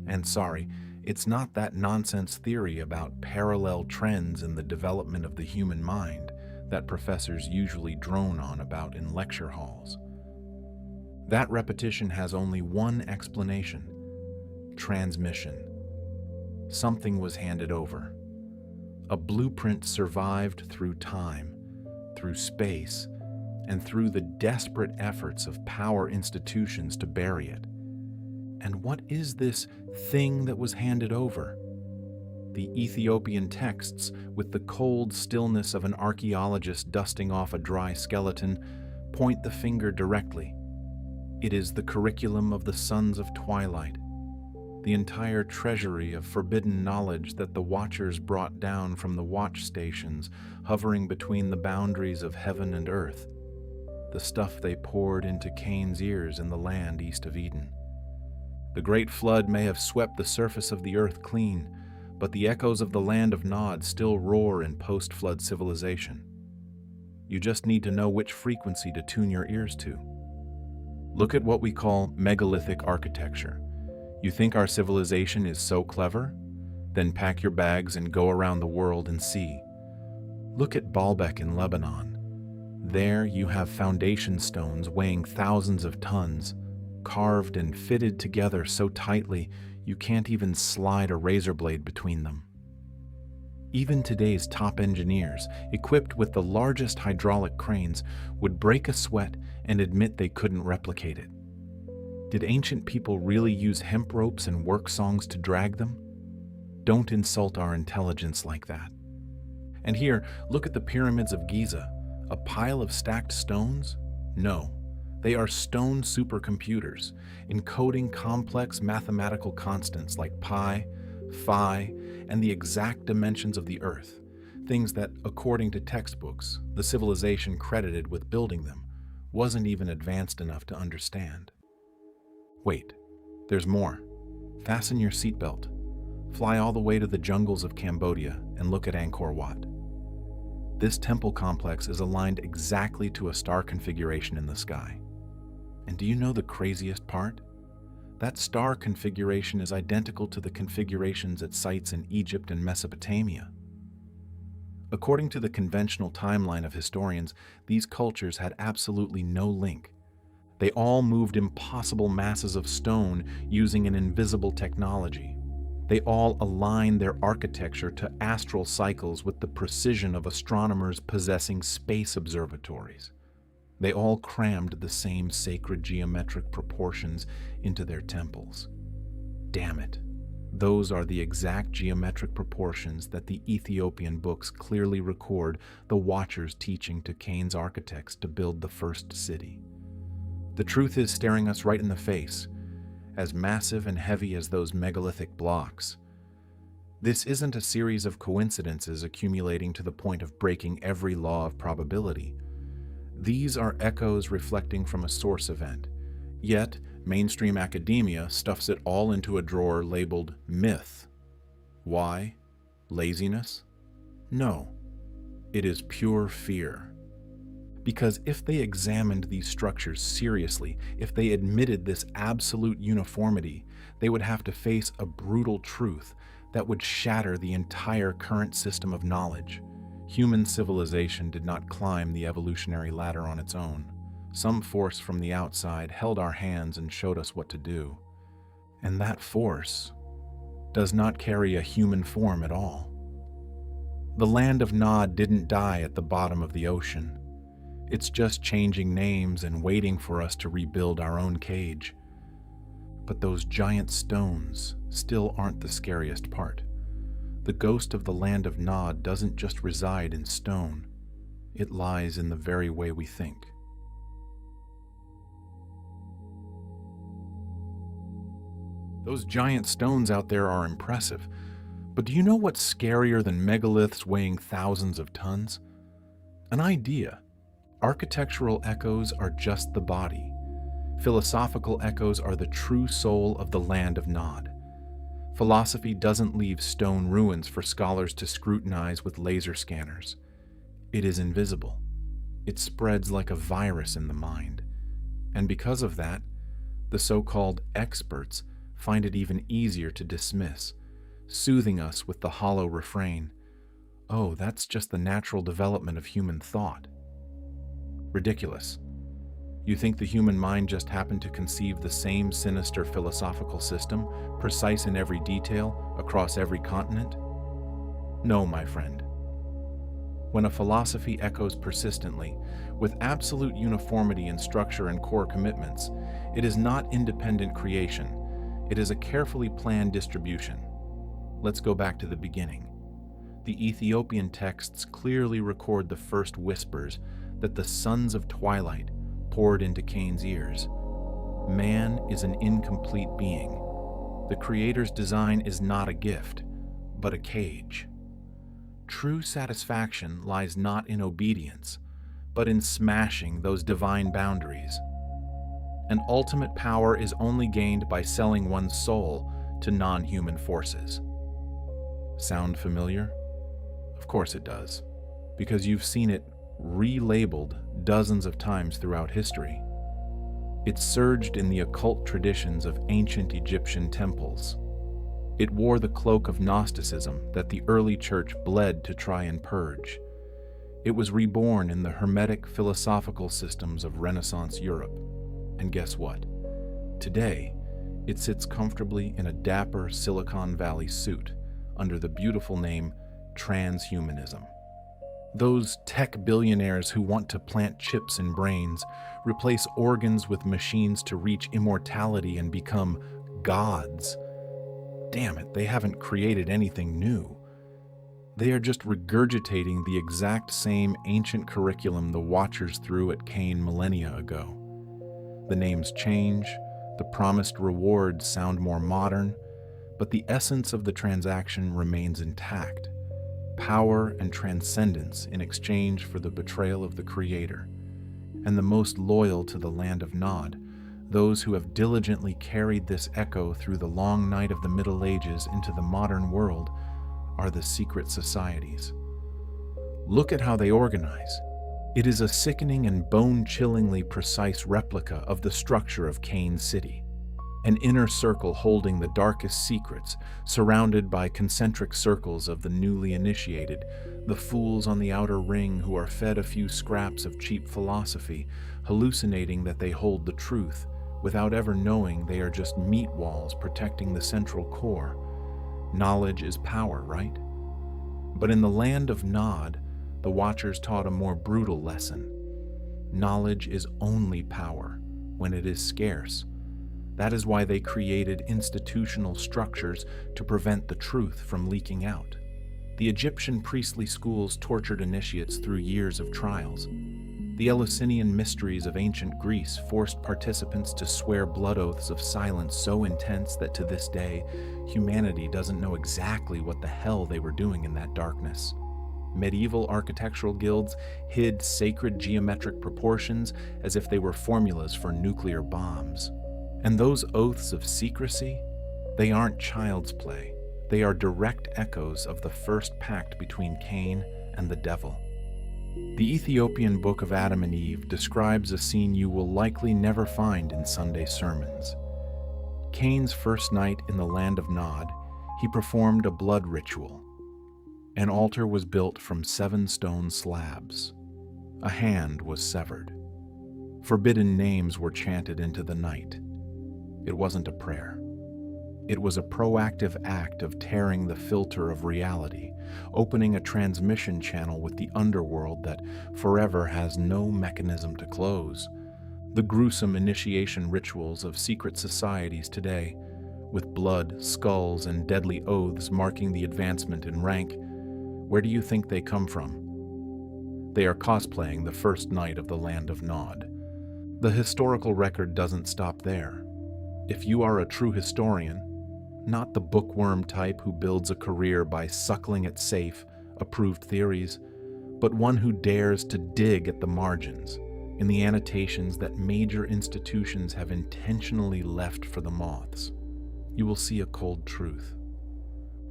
And sorry, it's not that nonsense theory about parallel trends in the development of the human mind that professors usually drone on about in lecture halls. That repetition has only one explanation: transmission. Something was handed over. A blueprint survived through time, through space, and through the desperate efforts of power institutions to bury it. And what is this thing that was handed over? The Ethiopian texts, with the cold stillness of an archaeologist dusting off a dry skeleton, point the finger directly. It is the curriculum of the Sons of Twilight, the entire treasury of forbidden knowledge that the Watchers brought down from the watch stations hovering between the boundaries of heaven and earth, the stuff they poured into Cain's ears in the land east of Eden. The great flood may have swept the surface of the earth clean, but the echoes of the land of Nod still roar in post-flood civilization. You just need to know which frequency to tune your ears to. Look at what we call megalithic architecture. You think our civilization is so clever? Then pack your bags and go around the world and see. Look at Baalbek in Lebanon. There you have foundation stones weighing thousands of tons, carved and fitted together so tightly you can't even slide a razor blade between them. Even today's top engineers, equipped with the largest hydraulic cranes, would break a sweat and admit they couldn't replicate it. Did ancient people really use hemp ropes and work songs to drag them? Don't insult our intelligence like that. And here, look at the pyramids of Giza. A pile of stacked stones? No. They are stone supercomputers, encoding complex mathematical constants like pi, phi, and the exact dimensions of the Earth, things that, according to textbooks, the civilization credited with building them wasn't even advanced enough to understand. Wait, there's more. Fasten your seatbelt. Fly all the way to the jungles of Cambodia and look at Angkor Wat. This temple complex is aligned exactly to a star configuration in the sky. And do you know the craziest part? That star configuration is identical to the configurations at sites in Egypt and Mesopotamia. According to the conventional timeline of historians, these cultures had absolutely no link. They all moved impossible masses of stone using an invisible technology. They all align their architecture to astral cycles with the precision of astronomers possessing space observatories. They all crammed the same sacred geometric proportions into their temples. Damn it. Those are the exact geometric proportions that the Ethiopian books clearly record the Watchers teaching to Cain's architects to build the first city. The truth is staring us right in the face, as massive and heavy as those megalithic blocks. This isn't a series of coincidences accumulating to the point of breaking every law of probability. These are echoes reflecting from a source event, yet mainstream academia stuffs it all into a drawer labeled myth. Why? Laziness? No, it is pure fear. Because if they examined these structures seriously, if they admitted this absolute uniformity, they would have to face a brutal truth that would shatter the entire current system of knowledge. Human civilization did not climb the evolutionary ladder on its own. Some force from the outside held our hands and showed us what to do. And that force does not carry a human form at all. The land of Nod didn't die at the bottom of the ocean. It's just changing names and waiting for us to rebuild our own cage. But those giant stones still aren't the scariest part. The ghost of the land of Nod doesn't just reside in stone. It lies in the very way we think. Those giant stones out there are impressive, but do you know what's scarier than megaliths weighing thousands of tons? An idea. Architectural echoes are just the body. Philosophical echoes are the true soul of the land of Nod. Philosophy doesn't leave stone ruins for scholars to scrutinize with laser scanners. It is invisible. It spreads like a virus in the mind. And because of that, the so-called experts find it even easier to dismiss, soothing us with the hollow refrain, "Oh, that's just the natural development of human thought." Ridiculous. You think the human mind just happened to conceive the same sinister philosophical system, precise in every detail, across every continent? No, my friend. When a philosophy echoes persistently, with absolute uniformity in structure and core commitments, it is not independent creation. It is a carefully planned distribution. Let's go back to the beginning. The Ethiopian texts clearly record the first whispers that the sons of twilight poured into Cain's ears. Man is an incomplete being. The Creator's design is not a gift, but a cage. True satisfaction lies not in obedience, but in smashing those divine boundaries. And ultimate power is only gained by selling one's soul to non-human forces. Sound familiar? Of course it does, because you've seen it relabeled dozens of times throughout history. It surged in the occult traditions of ancient Egyptian temples. It wore the cloak of Gnosticism that the early church bled to try and purge. It was reborn in the Hermetic philosophical systems of Renaissance Europe. And guess what? Today, it sits comfortably in a dapper Silicon Valley suit under the beautiful name Transhumanism. Those tech billionaires who want to plant chips in brains, replace organs with machines to reach immortality and become gods. Damn it, they haven't created anything new. They are just regurgitating the exact same ancient curriculum the Watchers threw at Cain millennia ago. The names change, the promised rewards sound more modern, but the essence of the transaction remains intact. Power and transcendence in exchange for the betrayal of the Creator. And the most loyal to the land of Nod, those who have diligently carried this echo through the long night of the Middle Ages into the modern world, are the secret societies. Look at how they organize. It is a sickening and bone-chillingly precise replica of the structure of Cain's city. An inner circle holding the darkest secrets, surrounded by concentric circles of the newly initiated, the fools on the outer ring who are fed a few scraps of cheap philosophy, hallucinating that they hold the truth, without ever knowing they are just meat walls protecting the central core. Knowledge is power, right? But in the land of Nod, the Watchers taught a more brutal lesson. Knowledge is only power when it is scarce. That is why they created institutional structures to prevent the truth from leaking out. The Egyptian priestly schools tortured initiates through years of trials. The Eleusinian mysteries of ancient Greece forced participants to swear blood oaths of silence so intense that to this day, humanity doesn't know exactly what the hell they were doing in that darkness. Medieval architectural guilds hid sacred geometric proportions as if they were formulas for nuclear bombs. And those oaths of secrecy, they aren't child's play. They are direct echoes of the first pact between Cain and the devil. The Ethiopian Book of Adam and Eve describes a scene you will likely never find in Sunday sermons. Cain's first night in the land of Nod, he performed a blood ritual. An altar was built from 7 stone slabs. A hand was severed. Forbidden names were chanted into the night. It wasn't a prayer. It was a proactive act of tearing the filter of reality, opening a transmission channel with the underworld that forever has no mechanism to close. The gruesome initiation rituals of secret societies today, with blood, skulls, and deadly oaths marking the advancement in rank, where do you think they come from? They are cosplaying the first night of the land of Nod. The historical record doesn't stop there. If you are a true historian, not the bookworm type who builds a career by suckling at safe, approved theories, but one who dares to dig at the margins, in the annotations that major institutions have intentionally left for the moths, you will see a cold truth.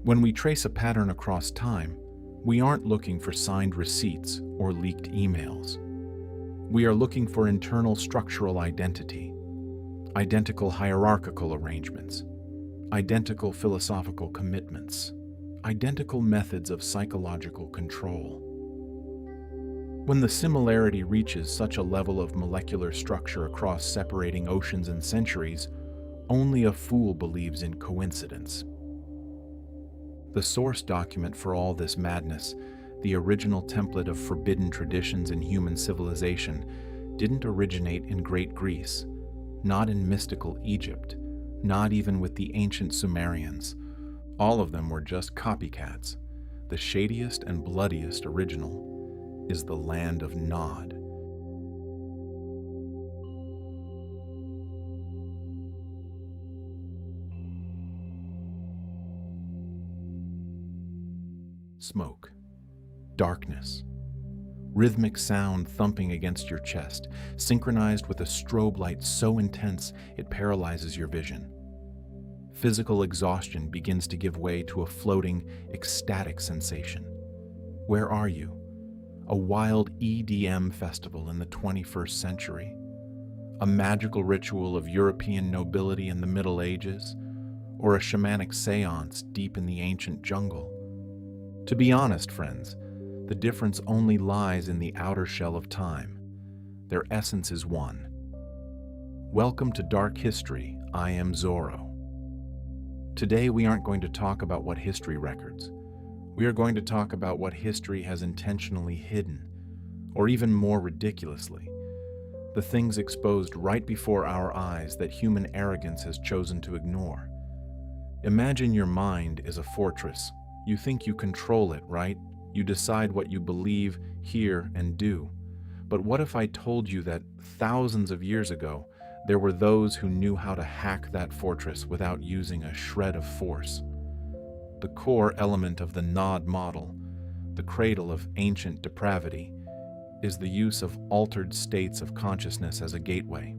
When we trace a pattern across time, we aren't looking for signed receipts or leaked emails. We are looking for internal structural identity, identical hierarchical arrangements, identical philosophical commitments, identical methods of psychological control. When the similarity reaches such a level of molecular structure across separating oceans and centuries, only a fool believes in coincidence. The source document for all this madness, the original template of forbidden traditions in human civilization, didn't originate in Great Greece, not in mystical Egypt, not even with the ancient Sumerians. All of them were just copycats. The shadiest and bloodiest original is the land of Nod. Smoke, darkness, rhythmic sound thumping against your chest, synchronized with a strobe light so intense it paralyzes your vision. Physical exhaustion begins to give way to a floating, ecstatic sensation. Where are you? A wild EDM festival in the 21st century? A magical ritual of European nobility in the Middle Ages? Or a shamanic seance deep in the ancient jungle? To be honest, friends, the difference only lies in the outer shell of time. Their essence is one. Welcome to Dark History. I am Zorro. Today we aren't going to talk about what history records. We are going to talk about what history has intentionally hidden, or even more ridiculously, the things exposed right before our eyes that human arrogance has chosen to ignore. Imagine your mind is a fortress, You think you control it, right? You decide what you believe, hear, and do. But what if I told you that thousands of years ago, there were those who knew how to hack that fortress without using a shred of force? The core element of the Nod model, the cradle of ancient depravity, is the use of altered states of consciousness as a gateway.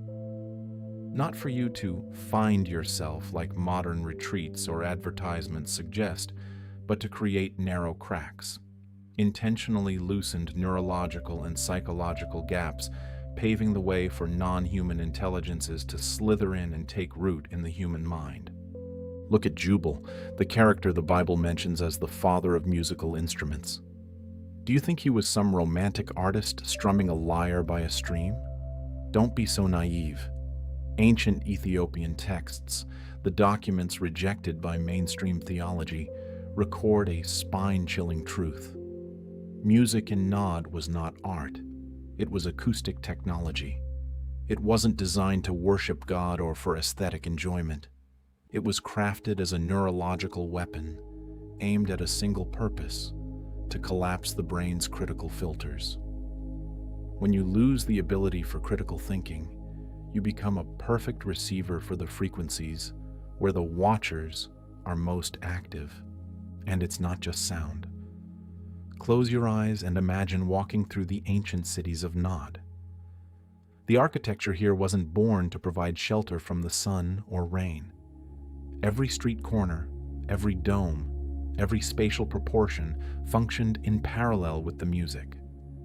Not for you to find yourself like modern retreats or advertisements suggest, but to create narrow cracks, intentionally loosened neurological and psychological gaps, paving the way for non-human intelligences to slither in and take root in the human mind. Look at Jubal, the character the Bible mentions as the father of musical instruments. Do you think he was some romantic artist strumming a lyre by a stream? Don't be so naive. Ancient Ethiopian texts, the documents rejected by mainstream theology, record a spine-chilling truth. Music in Nod was not art. It was acoustic technology. It wasn't designed to worship God or for aesthetic enjoyment. It was crafted as a neurological weapon, aimed at a single purpose: to collapse the brain's critical filters. When you lose the ability for critical thinking, you become a perfect receiver for the frequencies where the watchers are most active. And it's not just sound. Close your eyes and imagine walking through the ancient cities of Nod. The architecture here wasn't born to provide shelter from the sun or rain. Every street corner, every dome, every spatial proportion functioned in parallel with the music.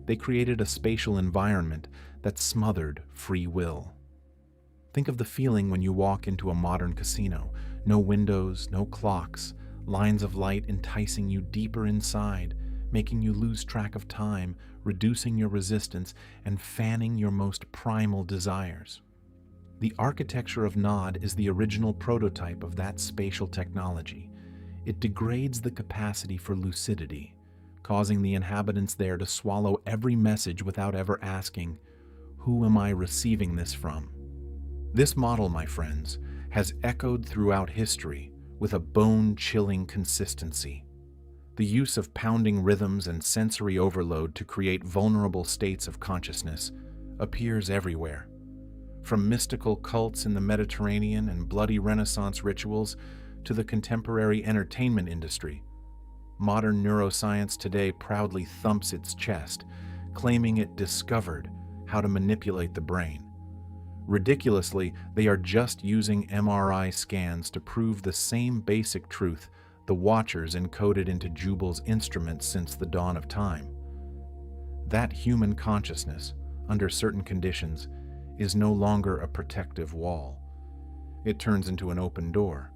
They created a spatial environment that smothered free will. Think of the feeling when you walk into a modern casino. No windows, no clocks, lines of light enticing you deeper inside, making you lose track of time, reducing your resistance, and fanning your most primal desires. The architecture of Nod is the original prototype of that spatial technology. It degrades the capacity for lucidity, causing the inhabitants there to swallow every message without ever asking, "Who am I receiving this from?" This model, my friends, has echoed throughout history with a bone-chilling consistency. The use of pounding rhythms and sensory overload to create vulnerable states of consciousness appears everywhere. From mystical cults in the Mediterranean and bloody Renaissance rituals to the contemporary entertainment industry, modern neuroscience today proudly thumps its chest, claiming it discovered how to manipulate the brain. Ridiculously, they are just using MRI scans to prove the same basic truth the Watchers encoded into Jubal's instruments since the dawn of time. That human consciousness, under certain conditions, is no longer a protective wall. It turns into an open door.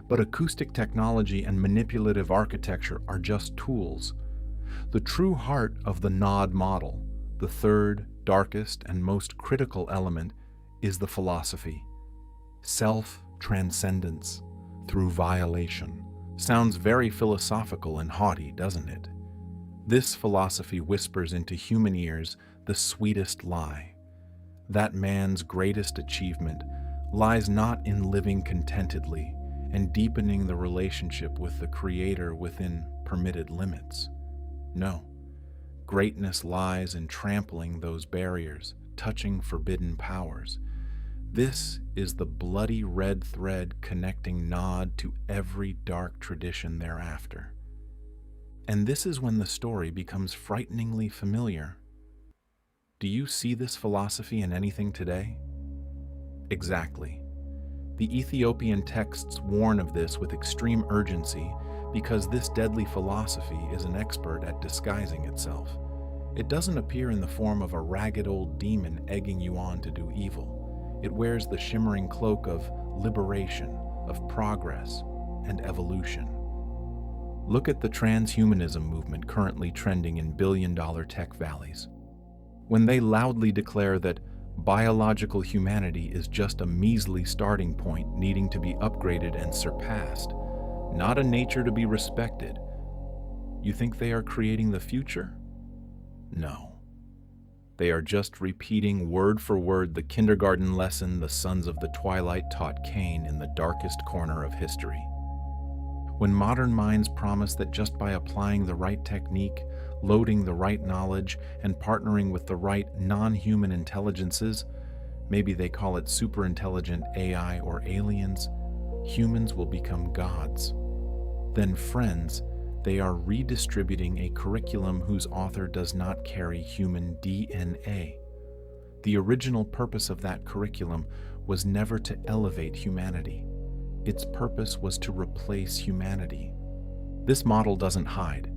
But acoustic technology and manipulative architecture are just tools. The true heart of the Nod model, the third, darkest, and most critical element, is the philosophy. Self-transcendence through violation. Sounds very philosophical and haughty, doesn't it? This philosophy whispers into human ears the sweetest lie. That man's greatest achievement lies not in living contentedly and deepening the relationship with the Creator within permitted limits. No, greatness lies in trampling those barriers, touching forbidden powers. This is the bloody red thread connecting Nod to every dark tradition thereafter. And this is when the story becomes frighteningly familiar. Do you see this philosophy in anything today? Exactly. The Ethiopian texts warn of this with extreme urgency because this deadly philosophy is an expert at disguising itself. It doesn't appear in the form of a ragged old demon egging you on to do evil. It wears the shimmering cloak of liberation, of progress, and evolution. Look at the transhumanism movement currently trending in billion-dollar tech valleys. When they loudly declare that biological humanity is just a measly starting point needing to be upgraded and surpassed, not a nature to be respected, you think they are creating the future? No. They are just repeating word for word the kindergarten lesson the sons of the twilight taught Cain in the darkest corner of history. When modern minds promise that just by applying the right technique, loading the right knowledge, and partnering with the right non-human intelligences, maybe they call it superintelligent AI or aliens, humans will become gods. Then, friends, they are redistributing a curriculum whose author does not carry human DNA. The original purpose of that curriculum was never to elevate humanity. Its purpose was to replace humanity. This model doesn't hide.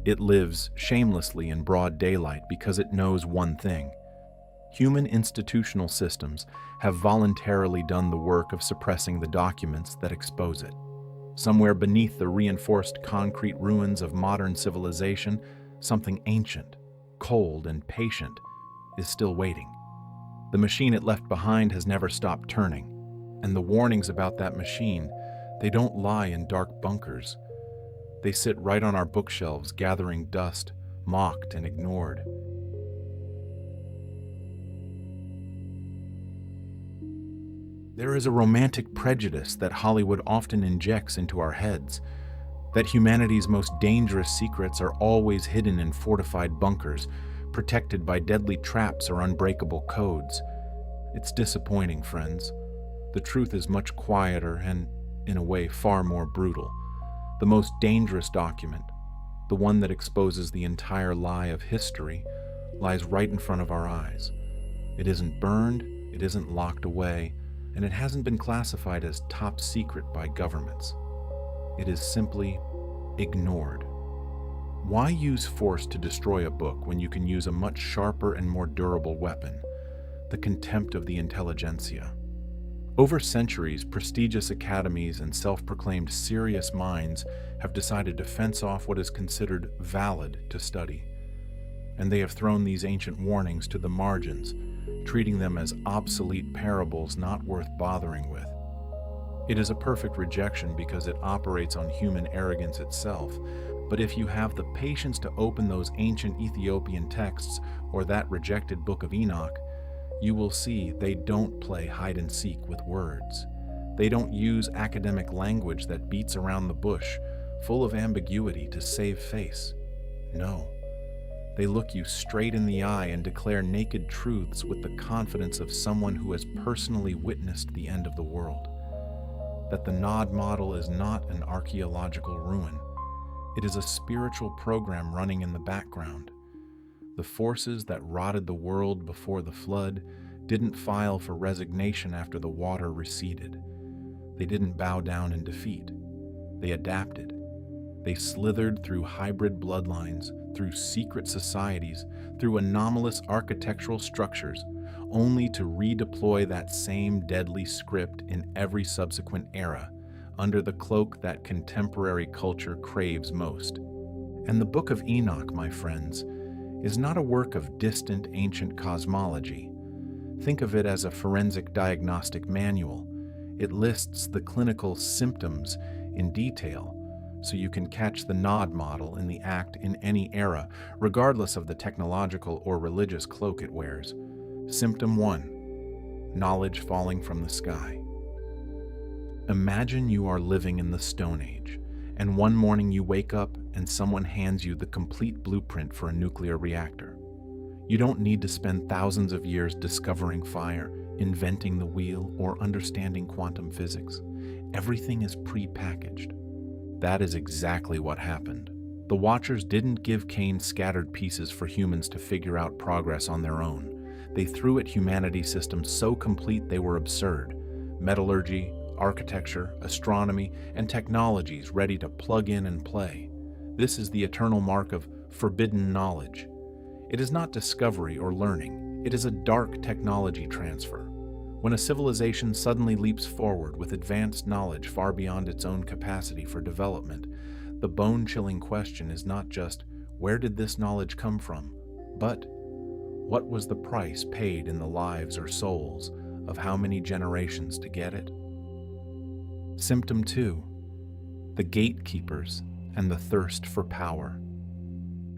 It lives shamelessly in broad daylight because it knows one thing. Human institutional systems have voluntarily done the work of suppressing the documents that expose it. Somewhere beneath the reinforced concrete ruins of modern civilization, something ancient, cold, and patient is still waiting. The machine it left behind has never stopped turning, and the warnings about that machine, they don't lie in dark bunkers. They sit right on our bookshelves, gathering dust, mocked and ignored. There is a romantic prejudice that Hollywood often injects into our heads, that humanity's most dangerous secrets are always hidden in fortified bunkers, protected by deadly traps or unbreakable codes. It's disappointing, friends. The truth is much quieter and, in a way, far more brutal. The most dangerous document, the one that exposes the entire lie of history, lies right in front of our eyes. It isn't burned, it isn't locked away, and it hasn't been classified as top secret by governments. It is simply ignored. Why use force to destroy a book when you can use a much sharper and more durable weapon? The contempt of the intelligentsia. Over centuries, prestigious academies and self-proclaimed serious minds have decided to fence off what is considered valid to study. And they have thrown these ancient warnings to the margins, treating them as obsolete parables not worth bothering with. It is a perfect rejection because it operates on human arrogance itself. But if you have the patience to open those ancient Ethiopian texts or that rejected Book of Enoch, you will see they don't play hide and seek with words. They don't use academic language that beats around the bush, full of ambiguity to save face. No. They look you straight in the eye and declare naked truths with the confidence of someone who has personally witnessed the end of the world. That the Nod model is not an archaeological ruin. It is a spiritual program running in the background. The forces that rotted the world before the flood didn't file for resignation after the water receded. They didn't bow down in defeat. They adapted. They slithered through hybrid bloodlines, through secret societies, through anomalous architectural structures, only to redeploy that same deadly script in every subsequent era, under the cloak that contemporary culture craves most. And the Book of Enoch, my friends, is not a work of distant ancient cosmology. Think of it as a forensic diagnostic manual. It lists the clinical symptoms in detail, so you can catch the Nod model in the act in any era, regardless of the technological or religious cloak it wears. Symptom 1: knowledge falling from the sky. Imagine you are living in the Stone Age, and one morning you wake up and someone hands you the complete blueprint for a nuclear reactor. You don't need to spend thousands of years discovering fire, inventing the wheel, or understanding quantum physics. Everything is pre-packaged. That is exactly what happened. The Watchers didn't give Cain scattered pieces for humans to figure out progress on their own. They threw at humanity systems so complete they were absurd. Metallurgy, architecture, astronomy, and technologies ready to plug in and play. This is the eternal mark of forbidden knowledge. It is not discovery or learning. It is a dark technology transfer. When a civilization suddenly leaps forward with advanced knowledge far beyond its own capacity for development, the bone-chilling question is not just, where did this knowledge come from, but what was the price paid in the lives or souls of how many generations to get it? Symptom 2: the gatekeepers and the thirst for power.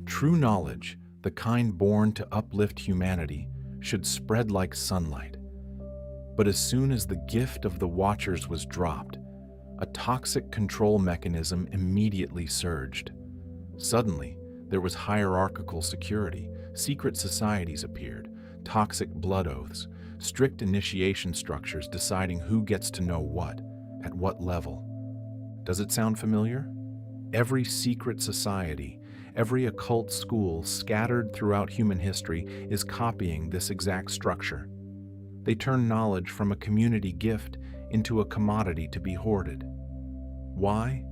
True knowledge, the kind born to uplift humanity, should spread like sunlight. But as soon as the gift of the Watchers was dropped, a toxic control mechanism immediately surged. Suddenly, there was hierarchical security, secret societies appeared, toxic blood oaths, strict initiation structures deciding who gets to know what, at what level. Does it sound familiar? Every secret society, every occult school scattered throughout human history is copying this exact structure. They turn knowledge from a community gift into a commodity to be hoarded. Why?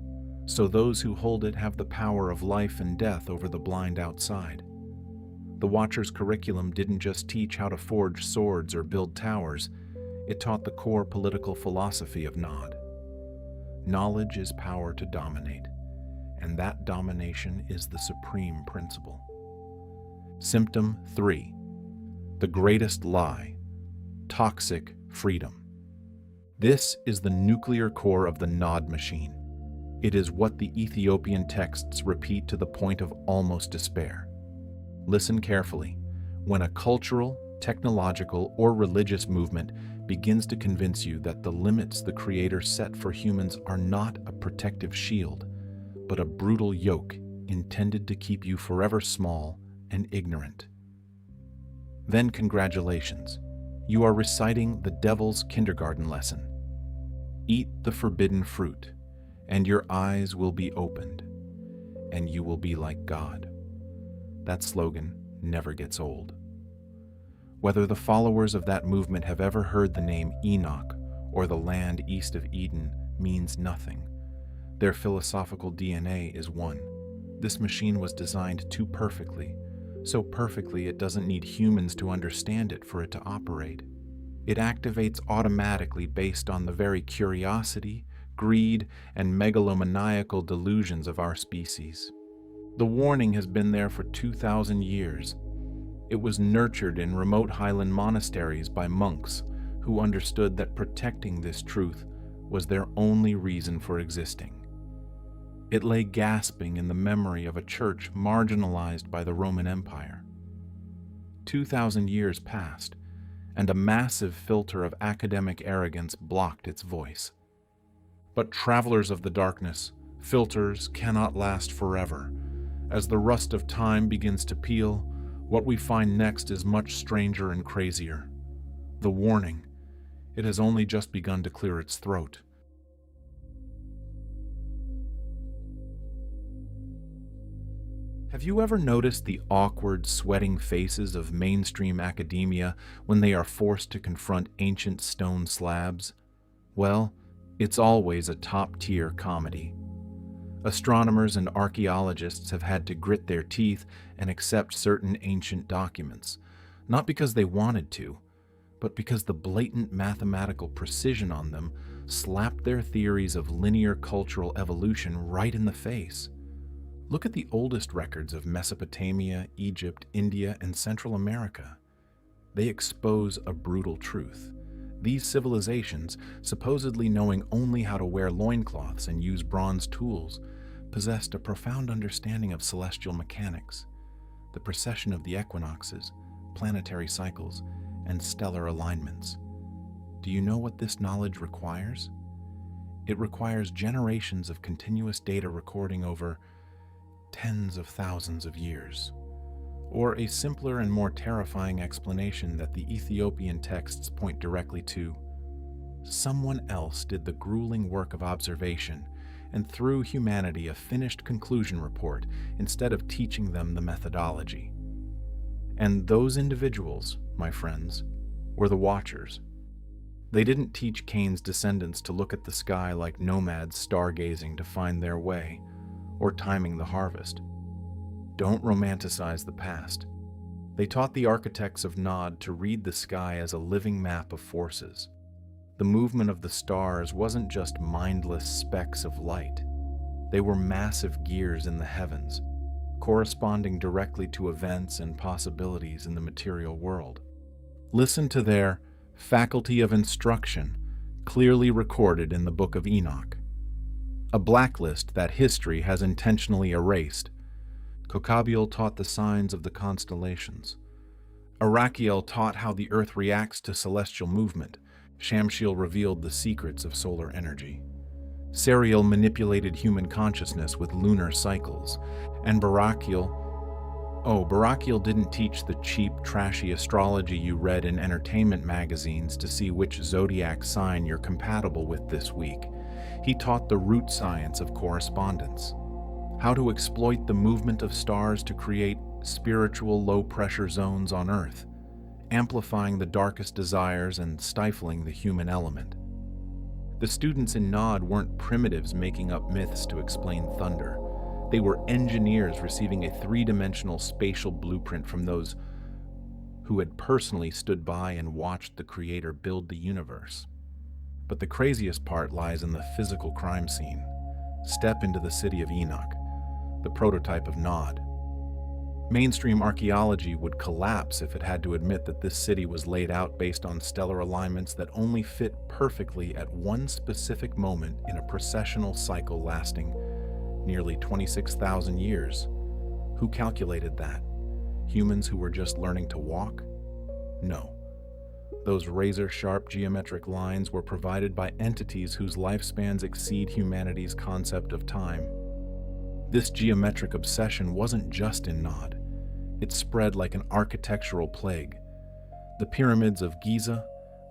So those who hold it have the power of life and death over the blind outside. The Watcher's curriculum didn't just teach how to forge swords or build towers, it taught the core political philosophy of Nod. Knowledge is power to dominate, and that domination is the supreme principle. Symptom 3. The greatest lie. Toxic freedom. This is the nuclear core of the Nod machine. It is what the Ethiopian texts repeat to the point of almost despair. Listen carefully. When a cultural, technological, or religious movement begins to convince you that the limits the Creator set for humans are not a protective shield, but a brutal yoke intended to keep you forever small and ignorant, then congratulations. You are reciting the devil's kindergarten lesson. Eat the forbidden fruit, and your eyes will be opened, and you will be like God. That slogan never gets old. Whether the followers of that movement have ever heard the name Enoch or the land east of Eden means nothing. Their philosophical DNA is one. This machine was designed too perfectly, so perfectly it doesn't need humans to understand it for it to operate. It activates automatically based on the very curiosity, greed, and megalomaniacal delusions of our species. The warning has been there for 2,000 years. It was nurtured in remote highland monasteries by monks who understood that protecting this truth was their only reason for existing. It lay gasping in the memory of a church marginalized by the Roman Empire. 2,000 years passed, and a massive filter of academic arrogance blocked its voice. But travelers of the darkness, filters cannot last forever. As the rust of time begins to peel, what we find next is much stranger and crazier. The warning. It has only just begun to clear its throat. Have you ever noticed the awkward, sweating faces of mainstream academia when they are forced to confront ancient stone slabs? Well, it's always a top-tier comedy. Astronomers and archaeologists have had to grit their teeth and accept certain ancient documents, not because they wanted to, but because the blatant mathematical precision on them slapped their theories of linear cultural evolution right in the face. Look at the oldest records of Mesopotamia, Egypt, India, and Central America. They expose a brutal truth. These civilizations, supposedly knowing only how to wear loincloths and use bronze tools, possessed a profound understanding of celestial mechanics, the precession of the equinoxes, planetary cycles, and stellar alignments. Do you know what this knowledge requires? It requires generations of continuous data recording over tens of thousands of years. Or a simpler and more terrifying explanation that the Ethiopian texts point directly to. Someone else did the grueling work of observation and threw humanity a finished conclusion report instead of teaching them the methodology. And those individuals, my friends, were the Watchers. They didn't teach Cain's descendants to look at the sky like nomads stargazing to find their way, or timing the harvest. Don't romanticize the past. They taught the architects of Nod to read the sky as a living map of forces. The movement of the stars wasn't just mindless specks of light. They were massive gears in the heavens, corresponding directly to events and possibilities in the material world. Listen to their faculty of instruction, clearly recorded in the Book of Enoch. A blacklist that history has intentionally erased. Kokabiel taught the signs of the constellations. Archival taught how the Earth reacts to celestial movement. Shamshiel revealed the secrets of solar energy. Serial manipulated human consciousness with lunar cycles, and Barakiel didn't teach the cheap, trashy astrology you read in entertainment magazines to see which zodiac sign you're compatible with this week. He taught the root science of correspondence, how to exploit the movement of stars to create spiritual low-pressure zones on Earth, amplifying the darkest desires and stifling the human element. The students in Nod weren't primitives making up myths to explain thunder. They were engineers receiving a three-dimensional spatial blueprint from those who had personally stood by and watched the Creator build the universe. But the craziest part lies in the physical crime scene. Step into the city of Enoch, the prototype of Nod. Mainstream archaeology would collapse if it had to admit that this city was laid out based on stellar alignments that only fit perfectly at one specific moment in a precessional cycle lasting nearly 26,000 years. Who calculated that? Humans who were just learning to walk? No. Those razor-sharp geometric lines were provided by entities whose lifespans exceed humanity's concept of time. This geometric obsession wasn't just in Nod. It spread like an architectural plague. The pyramids of Giza,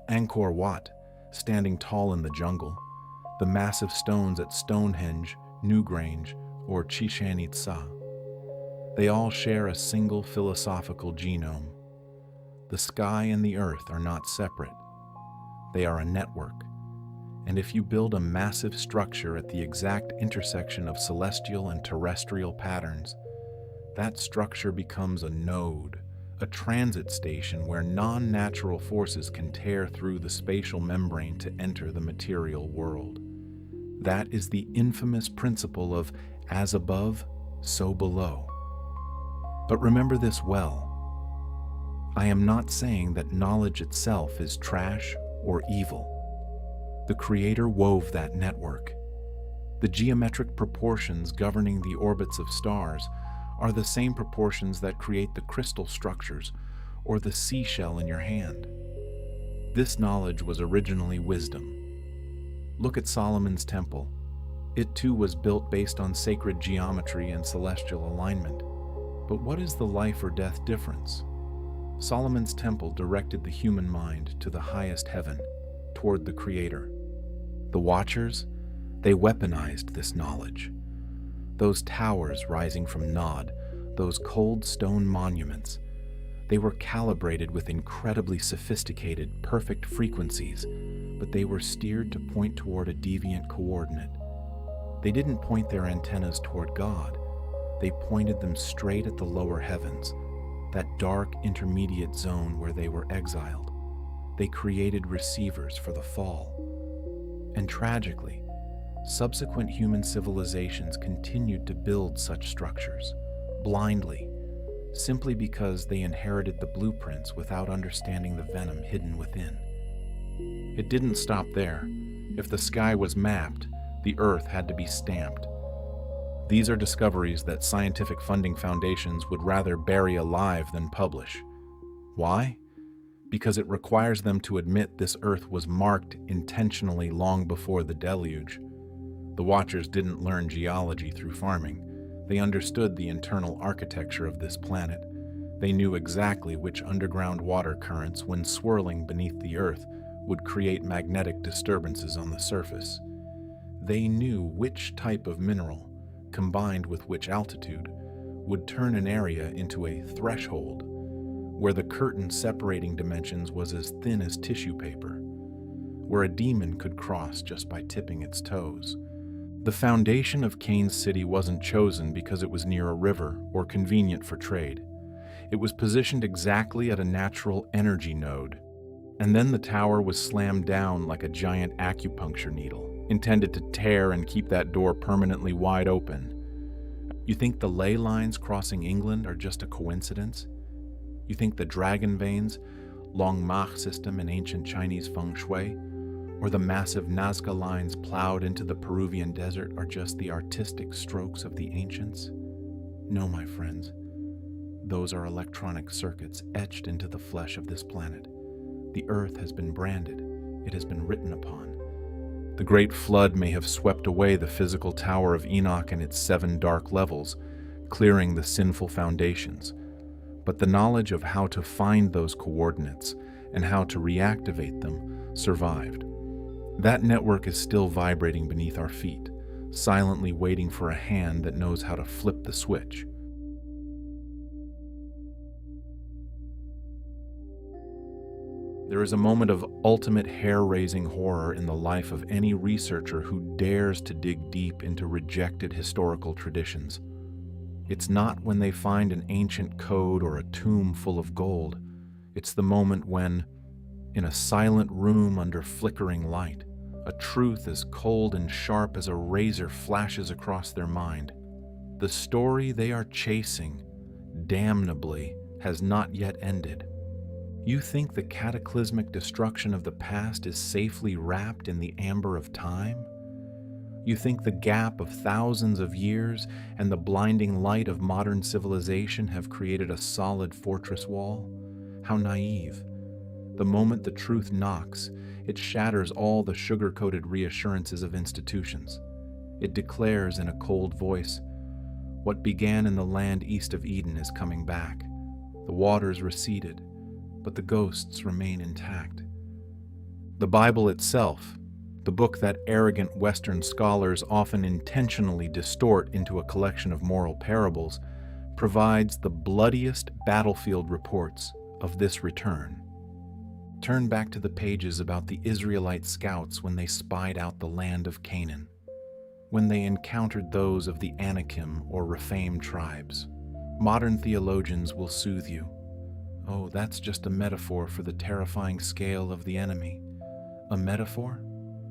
Angkor Wat, standing tall in the jungle, the massive stones at Stonehenge, Newgrange, or Chichén Itzá. They all share a single philosophical genome. The sky and the earth are not separate. They are a network. And if you build a massive structure at the exact intersection of celestial and terrestrial patterns, that structure becomes a node, a transit station where non-natural forces can tear through the spatial membrane to enter the material world. That is the infamous principle of as above, so below. But remember this well. I am not saying that knowledge itself is trash or evil. The Creator wove that network. The geometric proportions governing the orbits of stars are the same proportions that create the crystal structures or the seashell in your hand. This knowledge was originally wisdom. Look at Solomon's temple. It too was built based on sacred geometry and celestial alignment. But what is the life or death difference? Solomon's temple directed the human mind to the highest heaven, toward the Creator. The Watchers, they weaponized this knowledge. Those towers rising from Nod, those cold stone monuments, they were calibrated with incredibly sophisticated, perfect frequencies, but they were steered to point toward a deviant coordinate. They didn't point their antennas toward God. They pointed them straight at the lower heavens, that dark intermediate zone where they were exiled. They created receivers for the fall. And tragically, subsequent human civilizations continued to build such structures, blindly, simply because they inherited the blueprints without understanding the venom hidden within. It didn't stop there. If the sky was mapped, the earth had to be stamped. These are discoveries that scientific funding foundations would rather bury alive than publish. Why? Because it requires them to admit this earth was marked intentionally long before the deluge. The Watchers didn't learn geology through farming. They understood the internal architecture of this planet. They knew exactly which underground water currents, when swirling beneath the earth, would create magnetic disturbances on the surface. They knew which type of mineral, combined with which altitude, would turn an area into a threshold, where the curtain separating dimensions was as thin as tissue paper, where a demon could cross just by tipping its toes. The foundation of Cain's city wasn't chosen because it was near a river or convenient for trade. It was positioned exactly at a natural energy node, and then the tower was slammed down like a giant acupuncture needle, intended to tear and keep that door permanently wide open. You think the ley lines crossing England are just a coincidence? You think the dragon veins, Long Mach system in ancient Chinese feng shui, or the massive Nazca lines plowed into the Peruvian desert are just the artistic strokes of the ancients? No, my friends. Those are electronic circuits etched into the flesh of this planet. The earth has been branded. It has been written upon. The great flood may have swept away the physical Tower of Enoch and its 7 dark levels, clearing the sinful foundations. But the knowledge of how to find those coordinates and how to reactivate them survived. That network is still vibrating beneath our feet, silently waiting for a hand that knows how to flip the switch. There is a moment of ultimate hair-raising horror in the life of any researcher who dares to dig deep into rejected historical traditions. It's not when they find an ancient code or a tomb full of gold. It's the moment when, in a silent room under flickering light, a truth as cold and sharp as a razor flashes across their mind. The story they are chasing, damnably, has not yet ended. You think the cataclysmic destruction of the past is safely wrapped in the amber of time? You think the gap of thousands of years and the blinding light of modern civilization have created a solid fortress wall? How naive. The moment the truth knocks, it shatters all the sugar-coated reassurances of institutions. It declares in a cold voice, "What began in the land east of Eden is coming back. The waters receded, but the ghosts remain intact." The Bible itself, the book that arrogant Western scholars often intentionally distort into a collection of moral parables, provides the bloodiest battlefield reports of this return. Turn back to the pages about the Israelite scouts when they spied out the land of Canaan, when they encountered those of the Anakim or Rephaim tribes. Modern theologians will soothe you. Oh, that's just a metaphor for the terrifying scale of the enemy. A metaphor?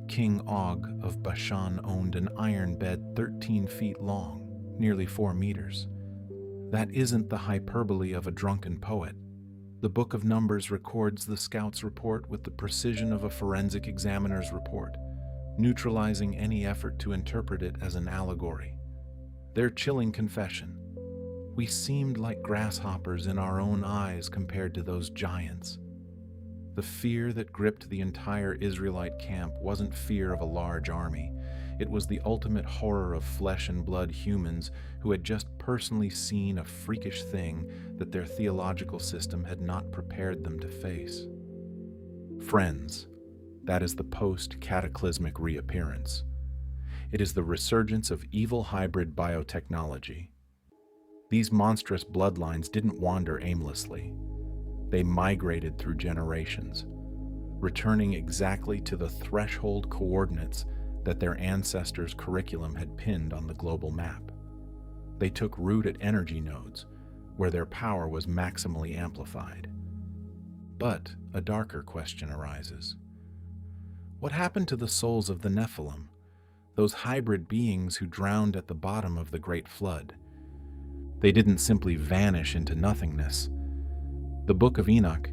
King Og of Bashan owned an iron bed 13 feet long, nearly 4 meters. That isn't the hyperbole of a drunken poet. The Book of Numbers records the scouts' report with the precision of a forensic examiner's report, neutralizing any effort to interpret it as an allegory. Their chilling confession: "We seemed like grasshoppers in our own eyes compared to those giants." The fear that gripped the entire Israelite camp wasn't fear of a large army. It was the ultimate horror of flesh and blood humans who had just personally seen a freakish thing that their theological system had not prepared them to face. Friends, that is the post-cataclysmic reappearance. It is the resurgence of evil hybrid biotechnology. These monstrous bloodlines didn't wander aimlessly. They migrated through generations, returning exactly to the threshold coordinates that their ancestors' curriculum had pinned on the global map. They took root at energy nodes, where their power was maximally amplified. But a darker question arises. What happened to the souls of the Nephilim, those hybrid beings who drowned at the bottom of the Great Flood? They didn't simply vanish into nothingness. The Book of Enoch,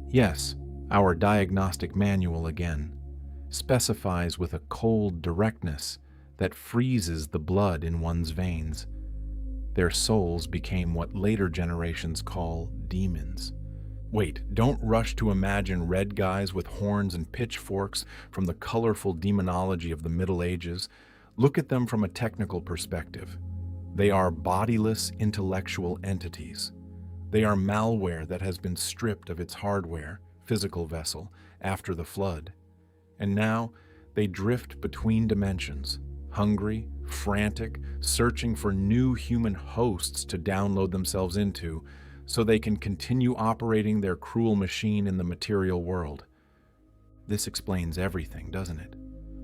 yes, our diagnostic manual again, specifies with a cold directness that freezes the blood in one's veins. Their souls became what later generations call demons. Wait, don't rush to imagine red guys with horns and pitchforks from the colorful demonology of the Middle Ages. Look at them from a technical perspective. They are bodiless intellectual entities. They are malware that has been stripped of its hardware, physical vessel, after the flood. And now they drift between dimensions, hungry, frantic, searching for new human hosts to download themselves into so they can continue operating their cruel machine in the material world. This explains everything, doesn't it?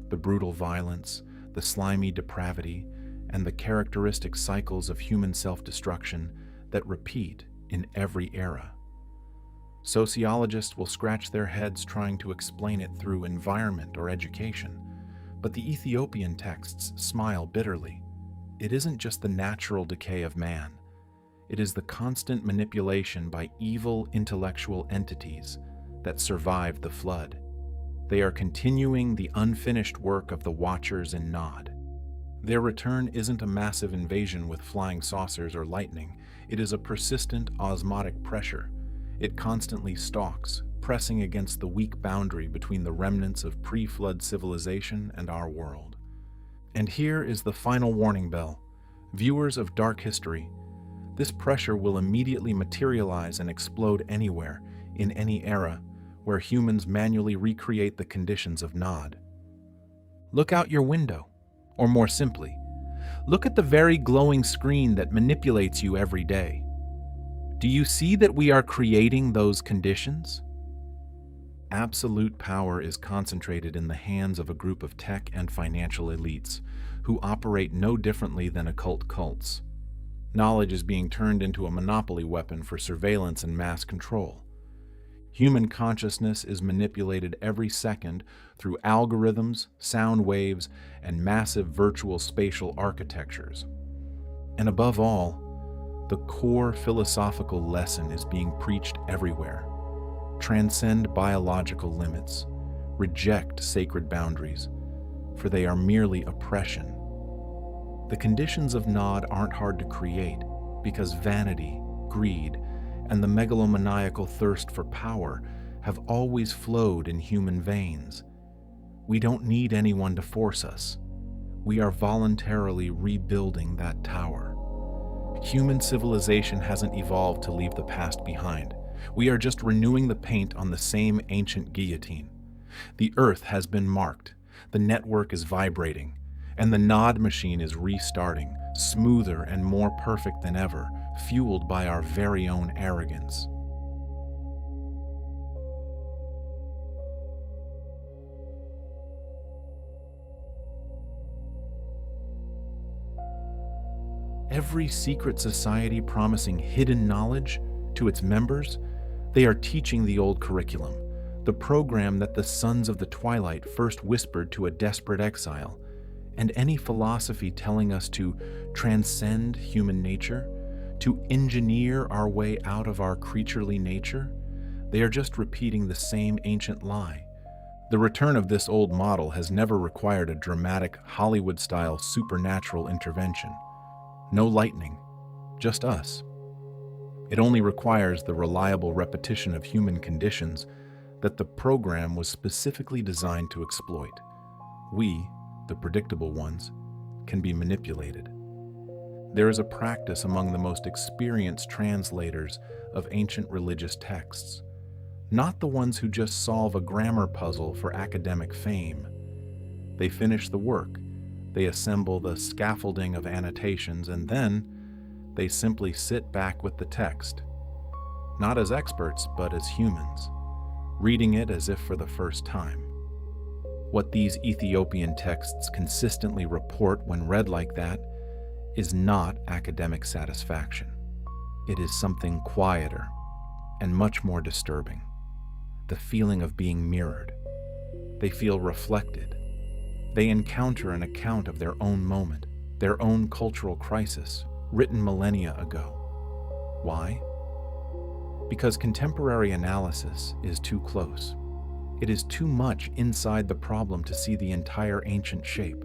The brutal violence, the slimy depravity, and the characteristic cycles of human self-destruction that repeat in every era. Sociologists will scratch their heads trying to explain it through environment or education, but the Ethiopian texts smile bitterly. It isn't just the natural decay of man. It is the constant manipulation by evil intellectual entities that survived the flood. They are continuing the unfinished work of the Watchers in Nod. Their return isn't a massive invasion with flying saucers or lightning. It is a persistent osmotic pressure. It constantly stalks, pressing against the weak boundary between the remnants of pre-flood civilization and our world. And here is the final warning bell. Viewers of dark history, this pressure will immediately materialize and explode anywhere, in any era, where humans manually recreate the conditions of Nod. Look out your window, or more simply, look at the very glowing screen that manipulates you every day. Do you see that we are creating those conditions? Absolute power is concentrated in the hands of a group of tech and financial elites who operate no differently than occult cults. Knowledge is being turned into a monopoly weapon for surveillance and mass control. Human consciousness is manipulated every second through algorithms, sound waves, and massive virtual spatial architectures. And above all, the core philosophical lesson is being preached everywhere. Transcend biological limits, reject sacred boundaries, for they are merely oppression. The conditions of Nod aren't hard to create because vanity, greed, and the megalomaniacal thirst for power have always flowed in human veins. We don't need anyone to force us. We are voluntarily rebuilding that tower. Human civilization hasn't evolved to leave the past behind. We are just renewing the paint on the same ancient guillotine. The earth has been marked, the network is vibrating, and the Nod machine is restarting, smoother and more perfect than ever, fueled by our very own arrogance. Every secret society promising hidden knowledge to its members, they are teaching the old curriculum, the program that the Sons of the Twilight first whispered to a desperate exile, and any philosophy telling us to transcend human nature, to engineer our way out of our creaturely nature, they are just repeating the same ancient lie. The return of this old model has never required a dramatic Hollywood-style supernatural intervention. No lightning, just us. It only requires the reliable repetition of human conditions that the program was specifically designed to exploit. We, the predictable ones, can be manipulated. There is a practice among the most experienced translators of ancient religious texts, not the ones who just solve a grammar puzzle for academic fame. They finish the work, they assemble the scaffolding of annotations, and then they simply sit back with the text, not as experts, but as humans, reading it as if for the first time. What these Ethiopian texts consistently report when read like that is not academic satisfaction. It is something quieter and much more disturbing. The feeling of being mirrored. They feel reflected. They encounter an account of their own moment, their own cultural crisis, written millennia ago. Why? Because contemporary analysis is too close. It is too much inside the problem to see the entire ancient shape.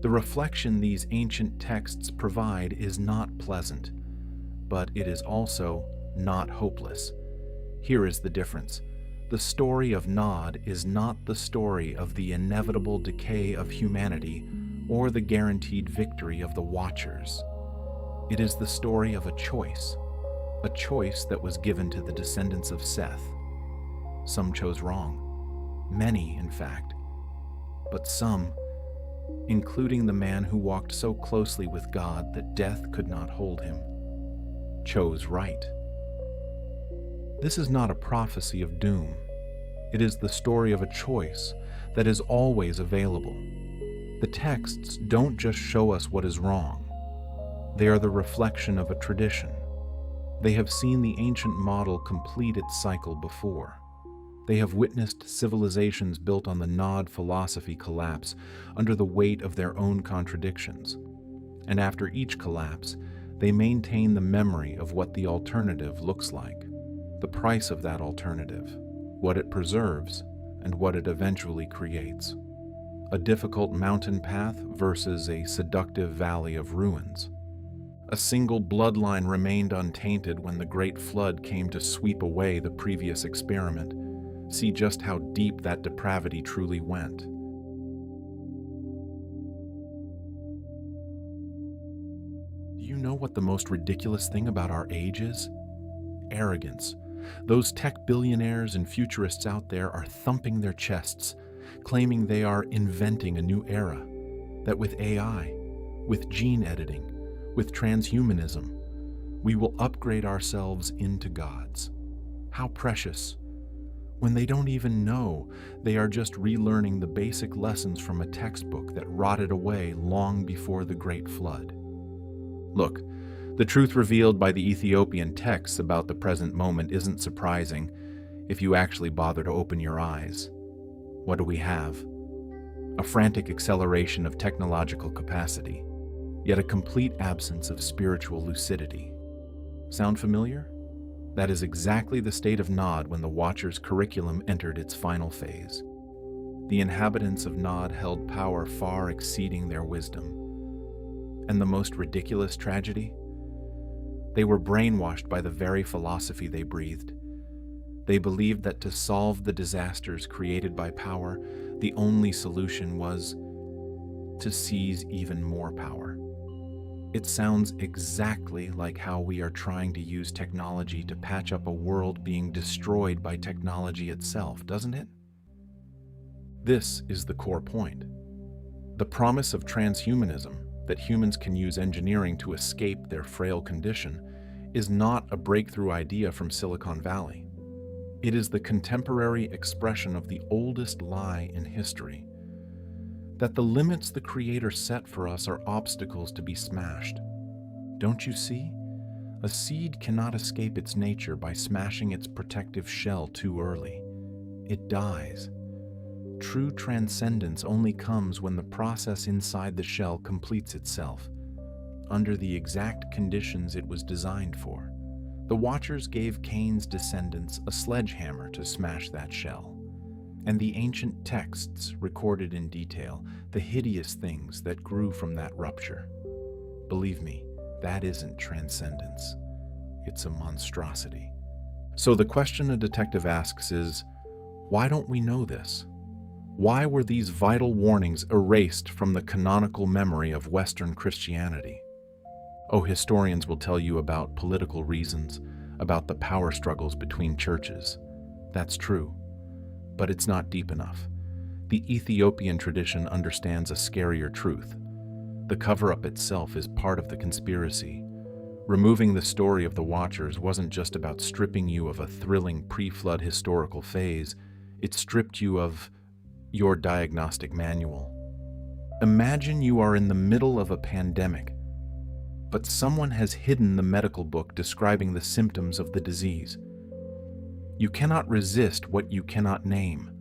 The reflection these ancient texts provide is not pleasant, but it is also not hopeless. Here is the difference. The story of Nod is not the story of the inevitable decay of humanity or the guaranteed victory of the Watchers. It is the story of a choice that was given to the descendants of Seth. Some chose wrong, many in fact, but some, including the man who walked so closely with God that death could not hold him, chose right. This is not a prophecy of doom. It is the story of a choice that is always available. The texts don't just show us what is wrong. They are the reflection of a tradition. They have seen the ancient model complete its cycle before. They have witnessed civilizations built on the Nod philosophy collapse under the weight of their own contradictions. And after each collapse, they maintain the memory of what the alternative looks like, the price of that alternative, what it preserves, and what it eventually creates. A difficult mountain path versus a seductive valley of ruins. A single bloodline remained untainted when the Great Flood came to sweep away the previous experiment. See just how deep that depravity truly went. Do you know what the most ridiculous thing about our age is? Arrogance. Those tech billionaires and futurists out there are thumping their chests, claiming they are inventing a new era, that with AI, with gene editing, with transhumanism, we will upgrade ourselves into gods. How precious. When they don't even know, they are just relearning the basic lessons from a textbook that rotted away long before the Great Flood. Look, the truth revealed by the Ethiopian texts about the present moment isn't surprising if you actually bother to open your eyes. What do we have? A frantic acceleration of technological capacity, yet a complete absence of spiritual lucidity. Sound familiar? That is exactly the state of Nod when the Watcher's curriculum entered its final phase. The inhabitants of Nod held power far exceeding their wisdom. And the most ridiculous tragedy? They were brainwashed by the very philosophy they breathed. They believed that to solve the disasters created by power, the only solution was to seize even more power. It sounds exactly like how we are trying to use technology to patch up a world being destroyed by technology itself, doesn't it? This is the core point. The promise of transhumanism, that humans can use engineering to escape their frail condition, is not a breakthrough idea from Silicon Valley. It is the contemporary expression of the oldest lie in history, that the limits the Creator set for us are obstacles to be smashed. Don't you see? A seed cannot escape its nature by smashing its protective shell too early. It dies. True transcendence only comes when the process inside the shell completes itself, under the exact conditions it was designed for. The Watchers gave Cain's descendants a sledgehammer to smash that shell, and the ancient texts recorded in detail the hideous things that grew from that rupture. Believe me, that isn't transcendence. It's a monstrosity. So the question a detective asks is, why don't we know this? Why were these vital warnings erased from the canonical memory of Western Christianity? Oh, historians will tell you about political reasons, about the power struggles between churches. That's true, but it's not deep enough. The Ethiopian tradition understands a scarier truth. The cover-up itself is part of the conspiracy. Removing the story of the Watchers wasn't just about stripping you of a thrilling pre-flood historical phase, it stripped you of your diagnostic manual. Imagine you are in the middle of a pandemic, but someone has hidden the medical book describing the symptoms of the disease. You cannot resist what you cannot name.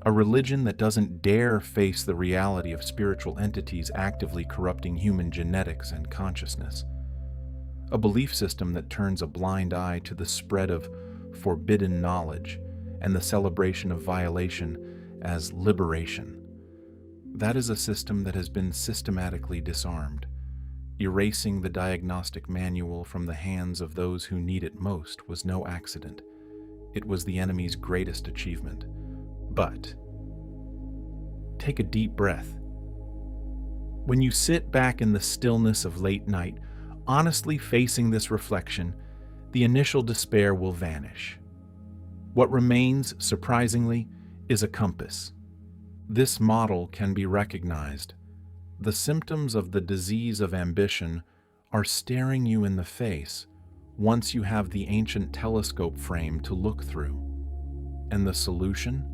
A religion that doesn't dare face the reality of spiritual entities actively corrupting human genetics and consciousness. A belief system that turns a blind eye to the spread of forbidden knowledge and the celebration of violation as liberation. That is a system that has been systematically disarmed. Erasing the diagnostic manual from the hands of those who need it most was no accident. It was the enemy's greatest achievement. But take a deep breath. When you sit back in the stillness of late night, honestly facing this reflection, the initial despair will vanish. What remains, surprisingly, is a compass. This model can be recognized. The symptoms of the disease of ambition are staring you in the face once you have the ancient telescope frame to look through. And the solution?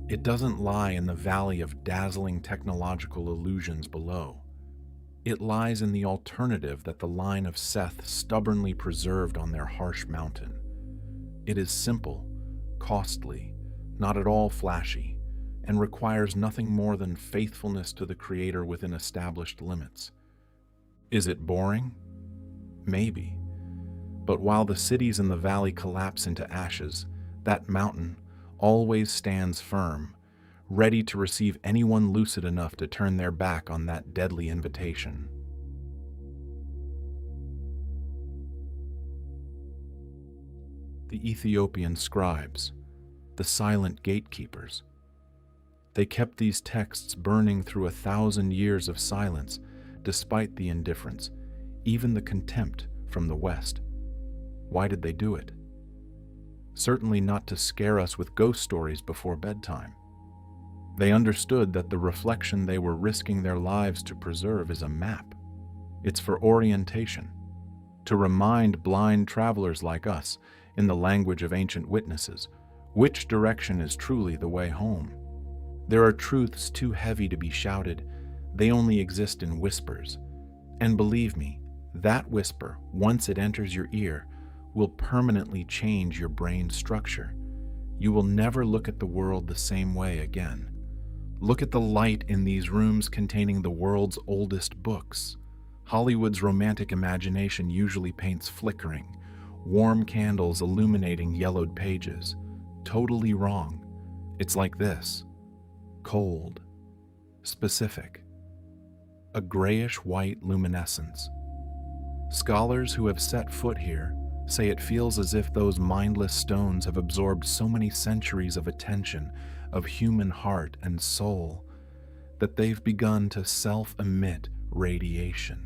It doesn't lie in the valley of dazzling technological illusions below. It lies in the alternative that the line of Seth stubbornly preserved on their harsh mountain. It is simple, costly, not at all flashy, and requires nothing more than faithfulness to the Creator within established limits. Is it boring? Maybe. But while the cities in the valley collapse into ashes, that mountain always stands firm, ready to receive anyone lucid enough to turn their back on that deadly invitation. The Ethiopian scribes, the silent gatekeepers. They kept these texts burning through 1,000 years of silence, despite the indifference, even the contempt from the West. Why did they do it? Certainly not to scare us with ghost stories before bedtime. They understood that the reflection they were risking their lives to preserve is a map. It's for orientation, to remind blind travelers like us, in the language of ancient witnesses, which direction is truly the way home. There are truths too heavy to be shouted. They only exist in whispers. And believe me, that whisper, once it enters your ear, will permanently change your brain structure. You will never look at the world the same way again. Look at the light in these rooms containing the world's oldest books. Hollywood's romantic imagination usually paints flickering, warm candles illuminating yellowed pages. Totally wrong. It's like this: cold, specific, a grayish-white luminescence. Scholars who have set foot here say it feels as if those mindless stones have absorbed so many centuries of attention, of human heart and soul, that they've begun to self-emit radiation.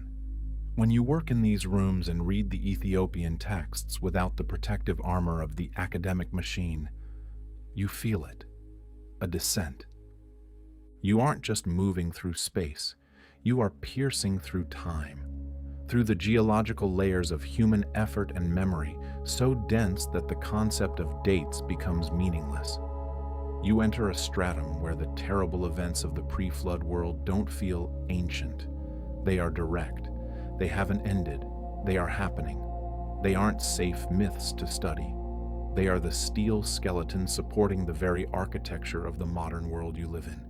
When you work in these rooms and read the Ethiopian texts without the protective armor of the academic machine, you feel it, a descent. You aren't just moving through space, you are piercing through time, through the geological layers of human effort and memory, so dense that the concept of dates becomes meaningless. You enter a stratum where the terrible events of the pre-flood world don't feel ancient. They are direct. They haven't ended. They are happening. They aren't safe myths to study. They are the steel skeleton supporting the very architecture of the modern world you live in.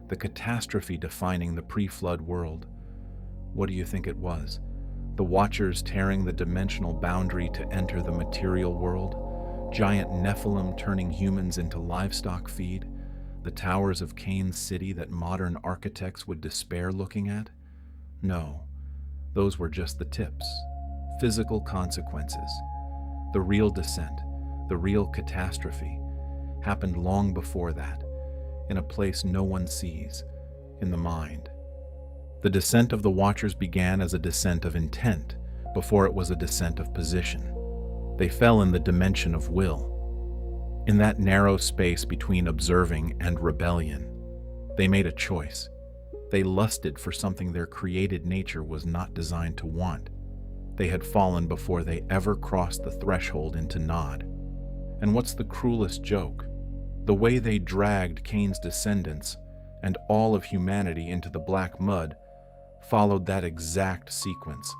The catastrophe defining the pre-flood world. What do you think it was? The Watchers tearing the dimensional boundary to enter the material world? Giant Nephilim turning humans into livestock feed? The towers of Cain's city that modern architects would despair looking at? No, those were just the tips. Physical consequences. The real descent, the real catastrophe, happened long before that, in a place no one sees, in the mind. The descent of the Watchers began as a descent of intent, before it was a descent of position. They fell in the dimension of will. In that narrow space between observing and rebellion, they made a choice. They lusted for something their created nature was not designed to want. They had fallen before they ever crossed the threshold into Nod. And what's the cruelest joke? The way they dragged Cain's descendants and all of humanity into the black mud followed that exact sequence.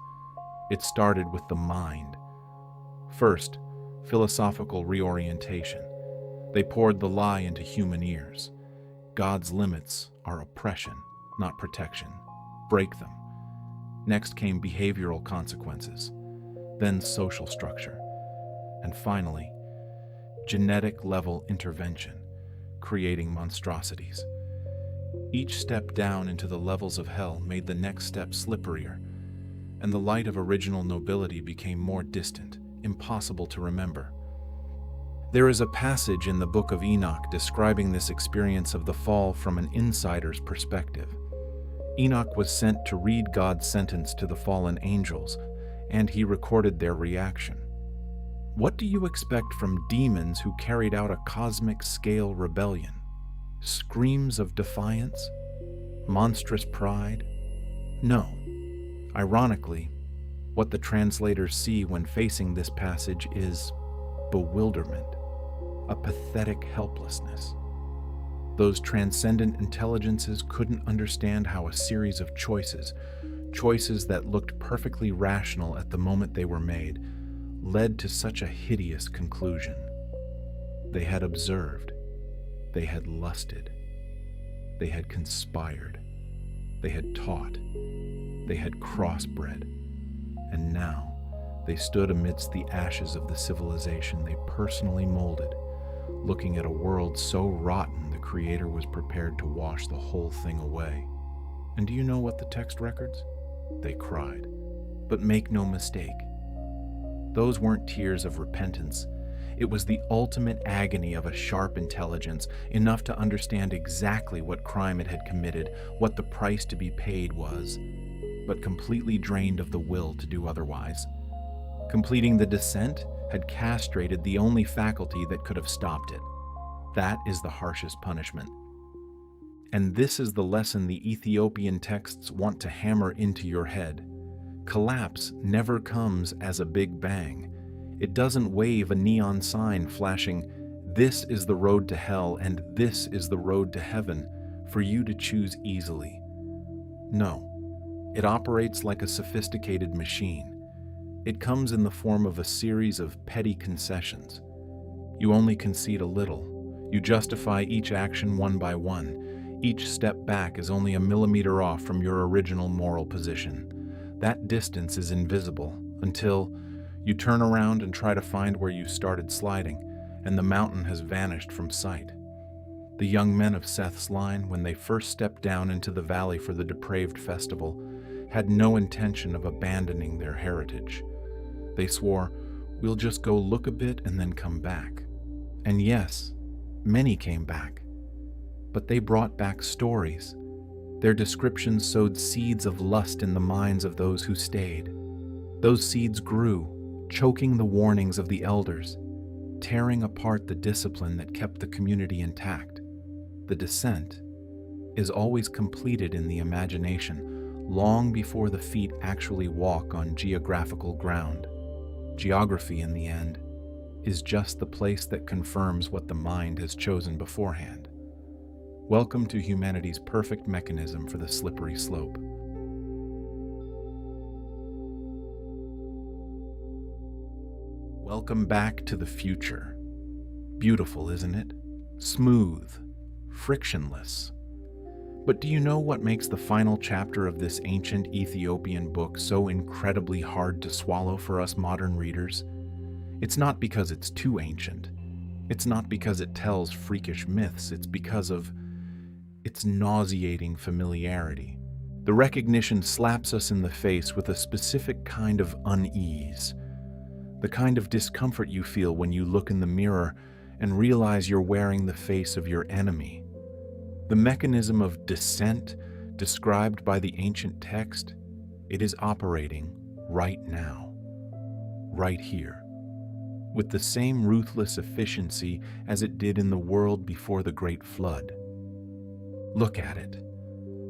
It started with the mind. First, philosophical reorientation. They poured the lie into human ears. God's limits are oppression, not protection. Break them. Next came behavioral consequences, then social structure, and finally, genetic-level intervention, creating monstrosities. Each step down into the levels of hell made the next step slipperier, and the light of original nobility became more distant, impossible to remember. There is a passage in the Book of Enoch describing this experience of the fall from an insider's perspective. Enoch was sent to read God's sentence to the fallen angels, and he recorded their reaction. What do you expect from demons who carried out a cosmic-scale rebellion? Screams of defiance? Monstrous pride? No. Ironically, what the translators see when facing this passage is bewilderment, a pathetic helplessness. Those transcendent intelligences couldn't understand how a series of choices that looked perfectly rational at the moment they were made, led to such a hideous conclusion. They had observed, they had lusted, they had conspired, they had taught, they had crossbred, and now they stood amidst the ashes of the civilization they personally molded, looking at a world so rotten the Creator was prepared to wash the whole thing away. And do you know what the text records? They cried. But make no mistake, those weren't tears of repentance. It was the ultimate agony of a sharp intelligence, enough to understand exactly what crime it had committed, what the price to be paid was, but completely drained of the will to do otherwise. Completing the descent had castrated the only faculty that could have stopped it. That is the harshest punishment. And this is the lesson the Ethiopian texts want to hammer into your head. Collapse never comes as a big bang. It doesn't wave a neon sign flashing, "This is the road to hell and this is the road to heaven," for you to choose easily. No, it operates like a sophisticated machine. It comes in the form of a series of petty concessions. You only concede a little. You justify each action one by one. Each step back is only a millimeter off from your original moral position. That distance is invisible until you turn around and try to find where you started sliding, and the mountain has vanished from sight. The young men of Seth's line, when they first stepped down into the valley for the depraved festival, had no intention of abandoning their heritage. They swore, "We'll just go look a bit and then come back." And yes, many came back. But they brought back stories. Their descriptions sowed seeds of lust in the minds of those who stayed. Those seeds grew, choking the warnings of the elders, tearing apart the discipline that kept the community intact. The descent is always completed in the imagination, long before the feet actually walk on geographical ground. Geography, in the end, is just the place that confirms what the mind has chosen beforehand. Welcome to humanity's perfect mechanism for the slippery slope. Welcome back to the future. Beautiful, isn't it? Smooth, frictionless. But do you know what makes the final chapter of this ancient Ethiopian book so incredibly hard to swallow for us modern readers? It's not because it's too ancient. It's not because it tells freakish myths. It's because of its nauseating familiarity. The recognition slaps us in the face with a specific kind of unease, the kind of discomfort you feel when you look in the mirror and realize you're wearing the face of your enemy. The mechanism of descent described by the ancient text, it is operating right now, right here, with the same ruthless efficiency as it did in the world before the Great Flood. Look at it,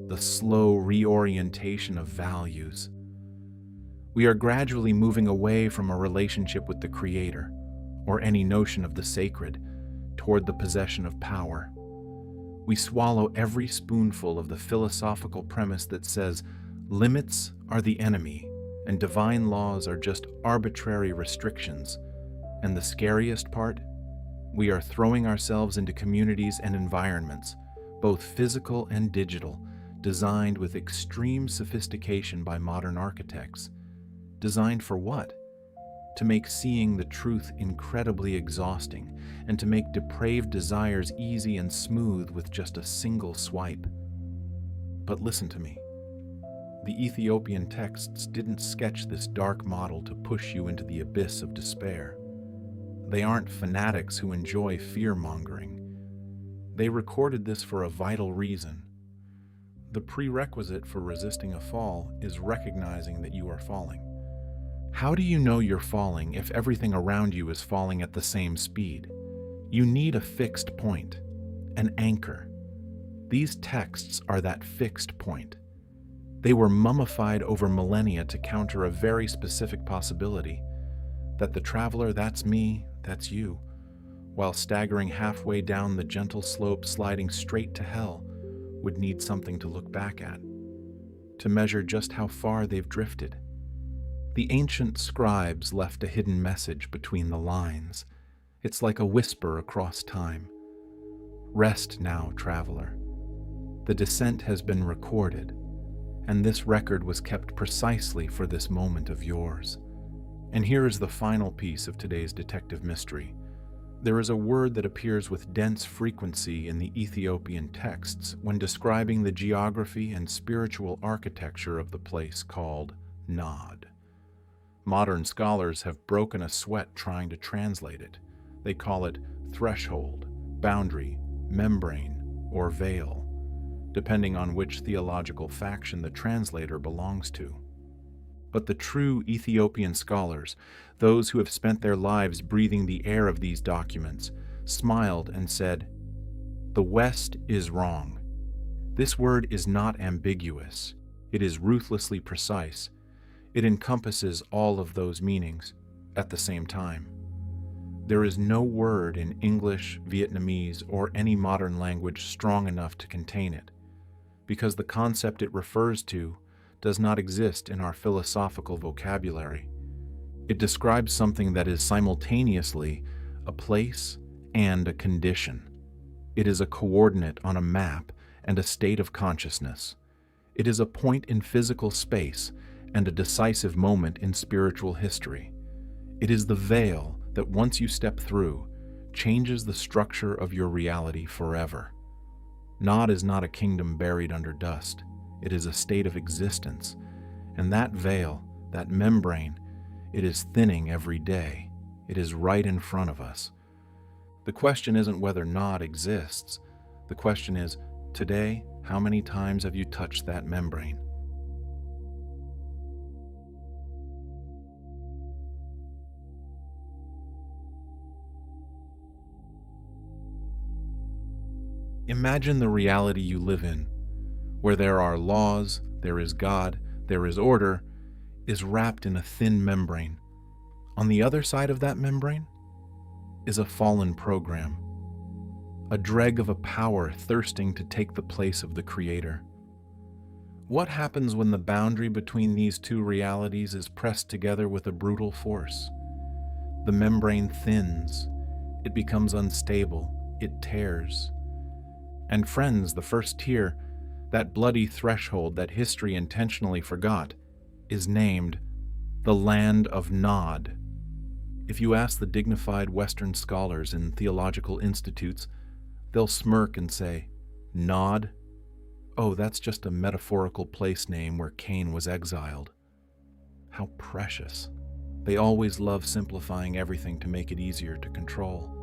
the slow reorientation of values. We are gradually moving away from a relationship with the Creator, or any notion of the sacred, toward the possession of power. We swallow every spoonful of the philosophical premise that says limits are the enemy and divine laws are just arbitrary restrictions. And the scariest part? We are throwing ourselves into communities and environments, both physical and digital, designed with extreme sophistication by modern architects. Designed for what? To make seeing the truth incredibly exhausting, and to make depraved desires easy and smooth with just a single swipe. But listen to me. The Ethiopian texts didn't sketch this dark model to push you into the abyss of despair. They aren't fanatics who enjoy fear-mongering. They recorded this for a vital reason. The prerequisite for resisting a fall is recognizing that you are falling. How do you know you're falling if everything around you is falling at the same speed? You need a fixed point, an anchor. These texts are that fixed point. They were mummified over millennia to counter a very specific possibility, that the traveler, that's me, that's you, while staggering halfway down the gentle slope sliding straight to hell, would need something to look back at, to measure just how far they've drifted. The ancient scribes left a hidden message between the lines. It's like a whisper across time. Rest now, traveler. The descent has been recorded, and this record was kept precisely for this moment of yours. And here is the final piece of today's detective mystery. There is a word that appears with dense frequency in the Ethiopian texts when describing the geography and spiritual architecture of the place called Nod. Modern scholars have broken a sweat trying to translate it. They call it threshold, boundary, membrane, or veil, depending on which theological faction the translator belongs to. But the true Ethiopian scholars, those who have spent their lives breathing the air of these documents, smiled and said, "The West is wrong. This word is not ambiguous. It is ruthlessly precise. It encompasses all of those meanings at the same time. There is no word in English, Vietnamese, or any modern language strong enough to contain it, because the concept it refers to does not exist in our philosophical vocabulary. It describes something that is simultaneously a place and a condition. It is a coordinate on a map and a state of consciousness. It is a point in physical space and a decisive moment in spiritual history. It is the veil that once you step through, changes the structure of your reality forever. Nod is not a kingdom buried under dust. It is a state of existence, and that veil, that membrane, it is thinning every day. It is right in front of us. The question isn't whether Nod exists. The question is, today, how many times have you touched that membrane? Imagine the reality you live in, where there are laws, there is God, there is order, is wrapped in a thin membrane. On the other side of that membrane is a fallen program, a dreg of a power thirsting to take the place of the Creator. What happens when the boundary between these two realities is pressed together with a brutal force? The membrane thins, it becomes unstable, it tears. And friends, the first tier, that bloody threshold that history intentionally forgot, is named the Land of Nod. If you ask the dignified Western scholars in theological institutes, they'll smirk and say, "Nod? Oh, that's just a metaphorical place name where Cain was exiled." How precious. They always love simplifying everything to make it easier to control.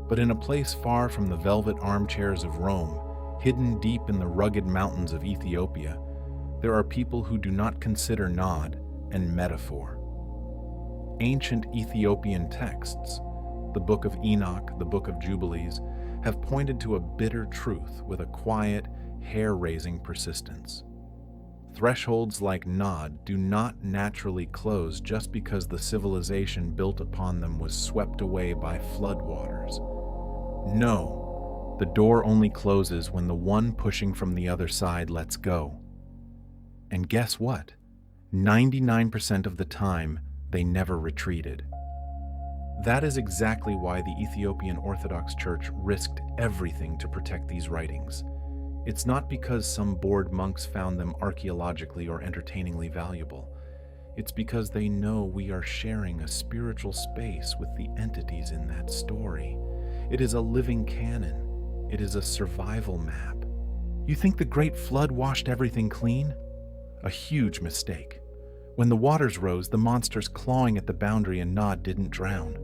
But in a place far from the velvet armchairs of Rome, hidden deep in the rugged mountains of Ethiopia, there are people who do not consider Nod and metaphor. Ancient Ethiopian texts, the Book of Enoch, the Book of Jubilees, have pointed to a bitter truth with a quiet, hair-raising persistence. Thresholds like Nod do not naturally close just because the civilization built upon them was swept away by floodwaters. No, the door only closes when the one pushing from the other side lets go. And guess what? 99% of the time, they never retreated. That is exactly why the Ethiopian Orthodox Church risked everything to protect these writings. It's not because some bored monks found them archaeologically or entertainingly valuable. It's because they know we are sharing a spiritual space with the entities in that story. It is a living canon. It is a survival map. You think the Great Flood washed everything clean? A huge mistake. When the waters rose, the monsters clawing at the boundary and Nod didn't drown.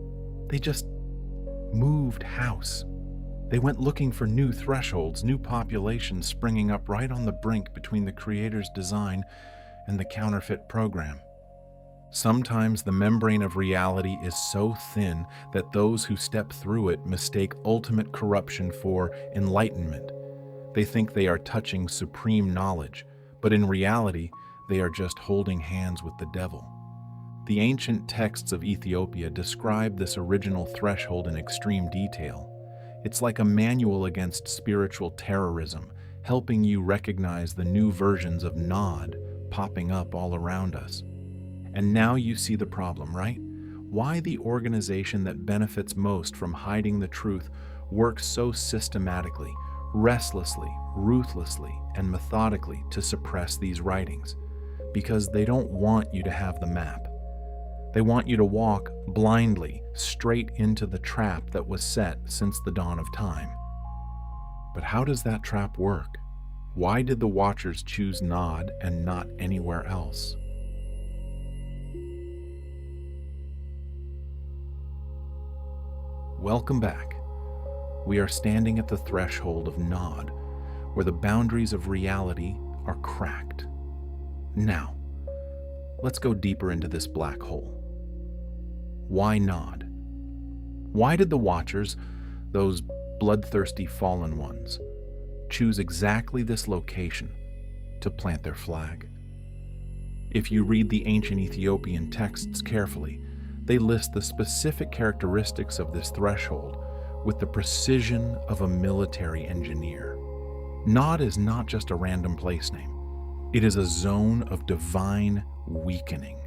They just moved house. They went looking for new thresholds, new populations springing up right on the brink between the Creator's design and the counterfeit program. Sometimes the membrane of reality is so thin that those who step through it mistake ultimate corruption for enlightenment. They think they are touching supreme knowledge, but in reality, they are just holding hands with the devil. The ancient texts of Ethiopia describe this original threshold in extreme detail. It's like a manual against spiritual terrorism, helping you recognize the new versions of Nod popping up all around us. And now you see the problem, right? Why the organization that benefits most from hiding the truth works so systematically, restlessly, ruthlessly, and methodically to suppress these writings. Because they don't want you to have the map. They want you to walk blindly straight into the trap that was set since the dawn of time. But how does that trap work? Why did the Watchers choose Nod and not anywhere else? Welcome back. We are standing at the threshold of Nod, where the boundaries of reality are cracked. Now, let's go deeper into this black hole. Why Nod? Why did the Watchers, those bloodthirsty fallen ones, choose exactly this location to plant their flag? If you read the ancient Ethiopian texts carefully, they list the specific characteristics of this threshold with the precision of a military engineer. Nod is not just a random place name. It is a zone of divine weakening,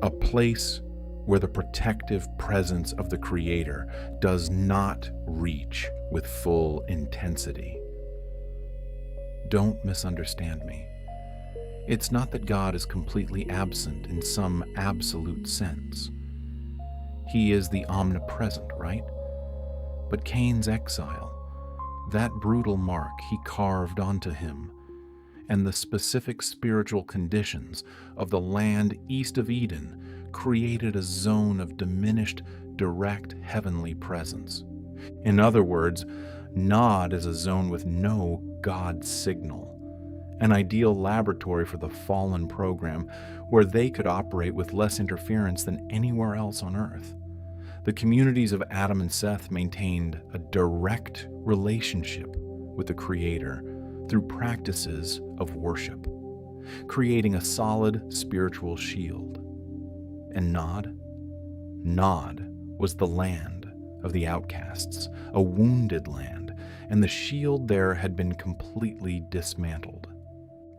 a place where the protective presence of the Creator does not reach with full intensity. Don't misunderstand me. It's not that God is completely absent in some absolute sense. He is the omnipresent, right? But Cain's exile, that brutal mark he carved onto him, and the specific spiritual conditions of the land east of Eden created a zone of diminished, direct heavenly presence. In other words, Nod is a zone with no God signal, an ideal laboratory for the fallen program where they could operate with less interference than anywhere else on Earth. The communities of Adam and Seth maintained a direct relationship with the Creator through practices of worship, creating a solid spiritual shield. And Nod was the land of the outcasts, a wounded land, and the shield there had been completely dismantled.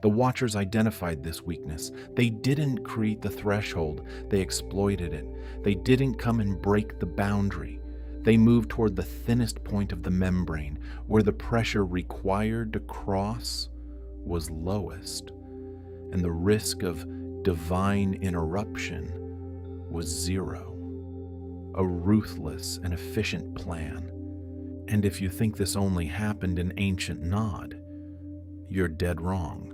The Watchers identified this weakness. They didn't create the threshold, they exploited it. They didn't come and break the boundary. They moved toward the thinnest point of the membrane, where the pressure required to cross was lowest, and the risk of divine interruption was zero. A ruthless and efficient plan. And if you think this only happened in ancient Nod, you're dead wrong.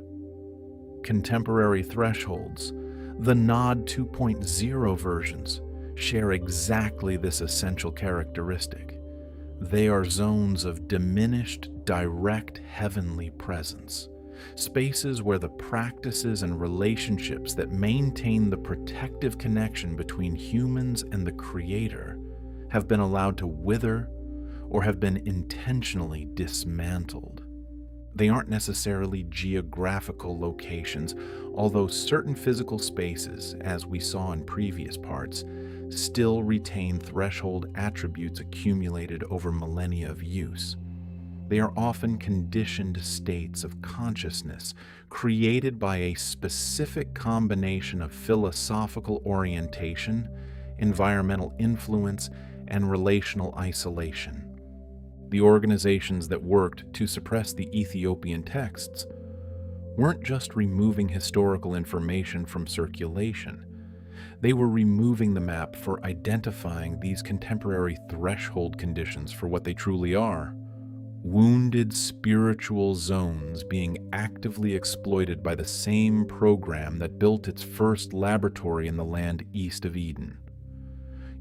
Contemporary thresholds, the Nod 2.0 versions, share exactly this essential characteristic. They are zones of diminished, direct heavenly presence, spaces where the practices and relationships that maintain the protective connection between humans and the Creator have been allowed to wither or have been intentionally dismantled. They aren't necessarily geographical locations, although certain physical spaces, as we saw in previous parts, still retain threshold attributes accumulated over millennia of use. They are often conditioned states of consciousness created by a specific combination of philosophical orientation, environmental influence, and relational isolation. The organizations that worked to suppress the Ethiopian texts weren't just removing historical information from circulation. They were removing the map for identifying these contemporary threshold conditions for what they truly are: wounded spiritual zones being actively exploited by the same program that built its first laboratory in the land east of Eden.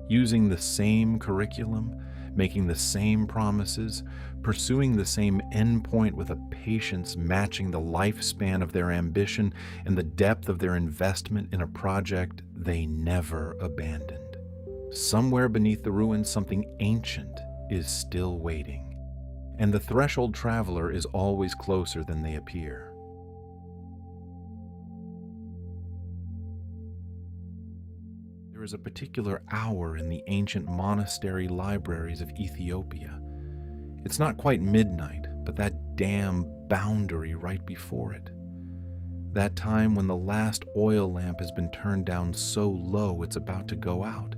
Using the same curriculum, making the same promises, pursuing the same endpoint with a patience matching the lifespan of their ambition and the depth of their investment in a project they never abandoned. Somewhere beneath the ruins, something ancient is still waiting, and the threshold traveler is always closer than they appear. There is a particular hour in the ancient monastery libraries of Ethiopia. It's not quite midnight, but that damn boundary right before it. That time when the last oil lamp has been turned down so low it's about to go out,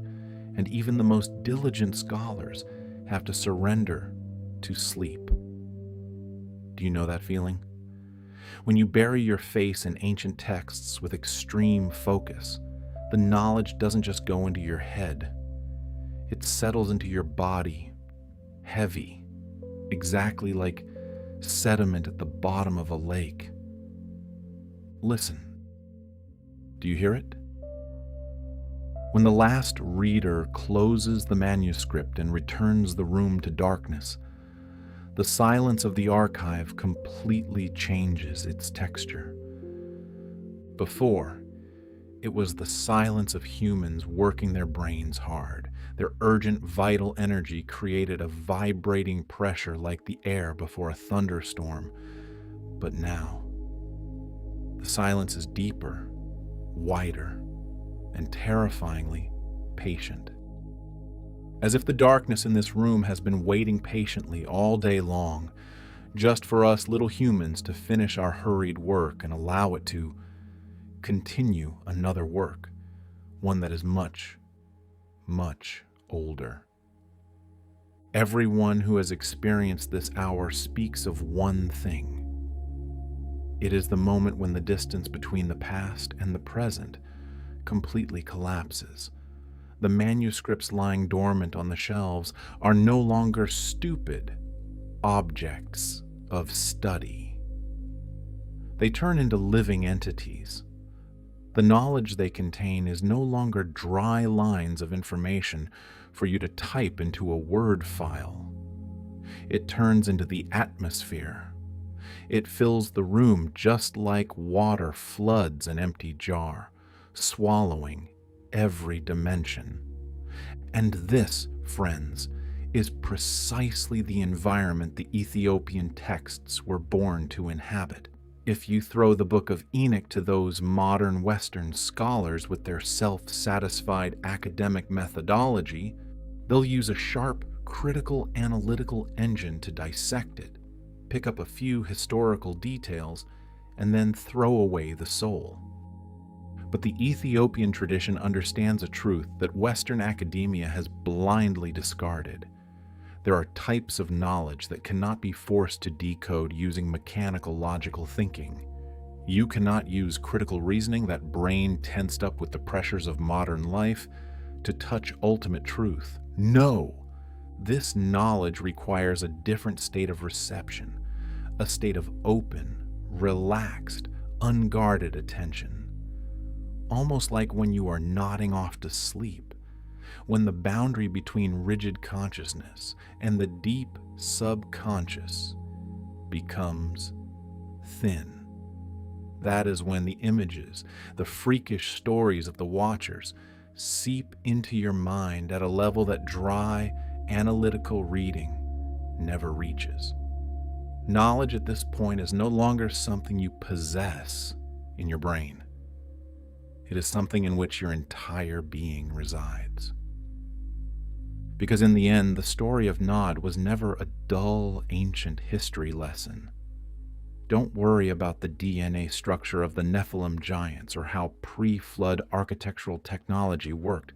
and even the most diligent scholars have to surrender to sleep. Do you know that feeling? When you bury your face in ancient texts with extreme focus, the knowledge doesn't just go into your head. It settles into your body, heavy, exactly like sediment at the bottom of a lake. Listen. Do you hear it? When the last reader closes the manuscript and returns the room to darkness, the silence of the archive completely changes its texture. Before, it was the silence of humans working their brains hard. Their urgent, vital energy created a vibrating pressure like the air before a thunderstorm. But now, the silence is deeper, wider, and terrifyingly patient. As if the darkness in this room has been waiting patiently all day long, just for us little humans to finish our hurried work and allow it to continue another work, one that is much, much older. Everyone who has experienced this hour speaks of one thing. It is the moment when the distance between the past and the present completely collapses. The manuscripts lying dormant on the shelves are no longer stupid objects of study. They turn into living entities. The knowledge they contain is no longer dry lines of information for you to type into a Word file. It turns into the atmosphere. It fills the room just like water floods an empty jar, swallowing every dimension. And this, friends, is precisely the environment the Ethiopian texts were born to inhabit. If you throw the Book of Enoch to those modern Western scholars with their self-satisfied academic methodology, they'll use a sharp, critical, analytical engine to dissect it, pick up a few historical details, and then throw away the soul. But the Ethiopian tradition understands a truth that Western academia has blindly discarded. There are types of knowledge that cannot be forced to decode using mechanical logical thinking. You cannot use critical reasoning, that brain tensed up with the pressures of modern life, to touch ultimate truth. No! This knowledge requires a different state of reception, a state of open, relaxed, unguarded attention. Almost like when you are nodding off to sleep, when the boundary between rigid consciousness and the deep subconscious becomes thin. That is when the images, the freakish stories of the watchers, seep into your mind at a level that dry, analytical reading never reaches. Knowledge at this point is no longer something you possess in your brain. It is something in which your entire being resides. Because in the end, the story of Nod was never a dull, ancient history lesson. Don't worry about the DNA structure of the Nephilim giants or how pre-flood architectural technology worked.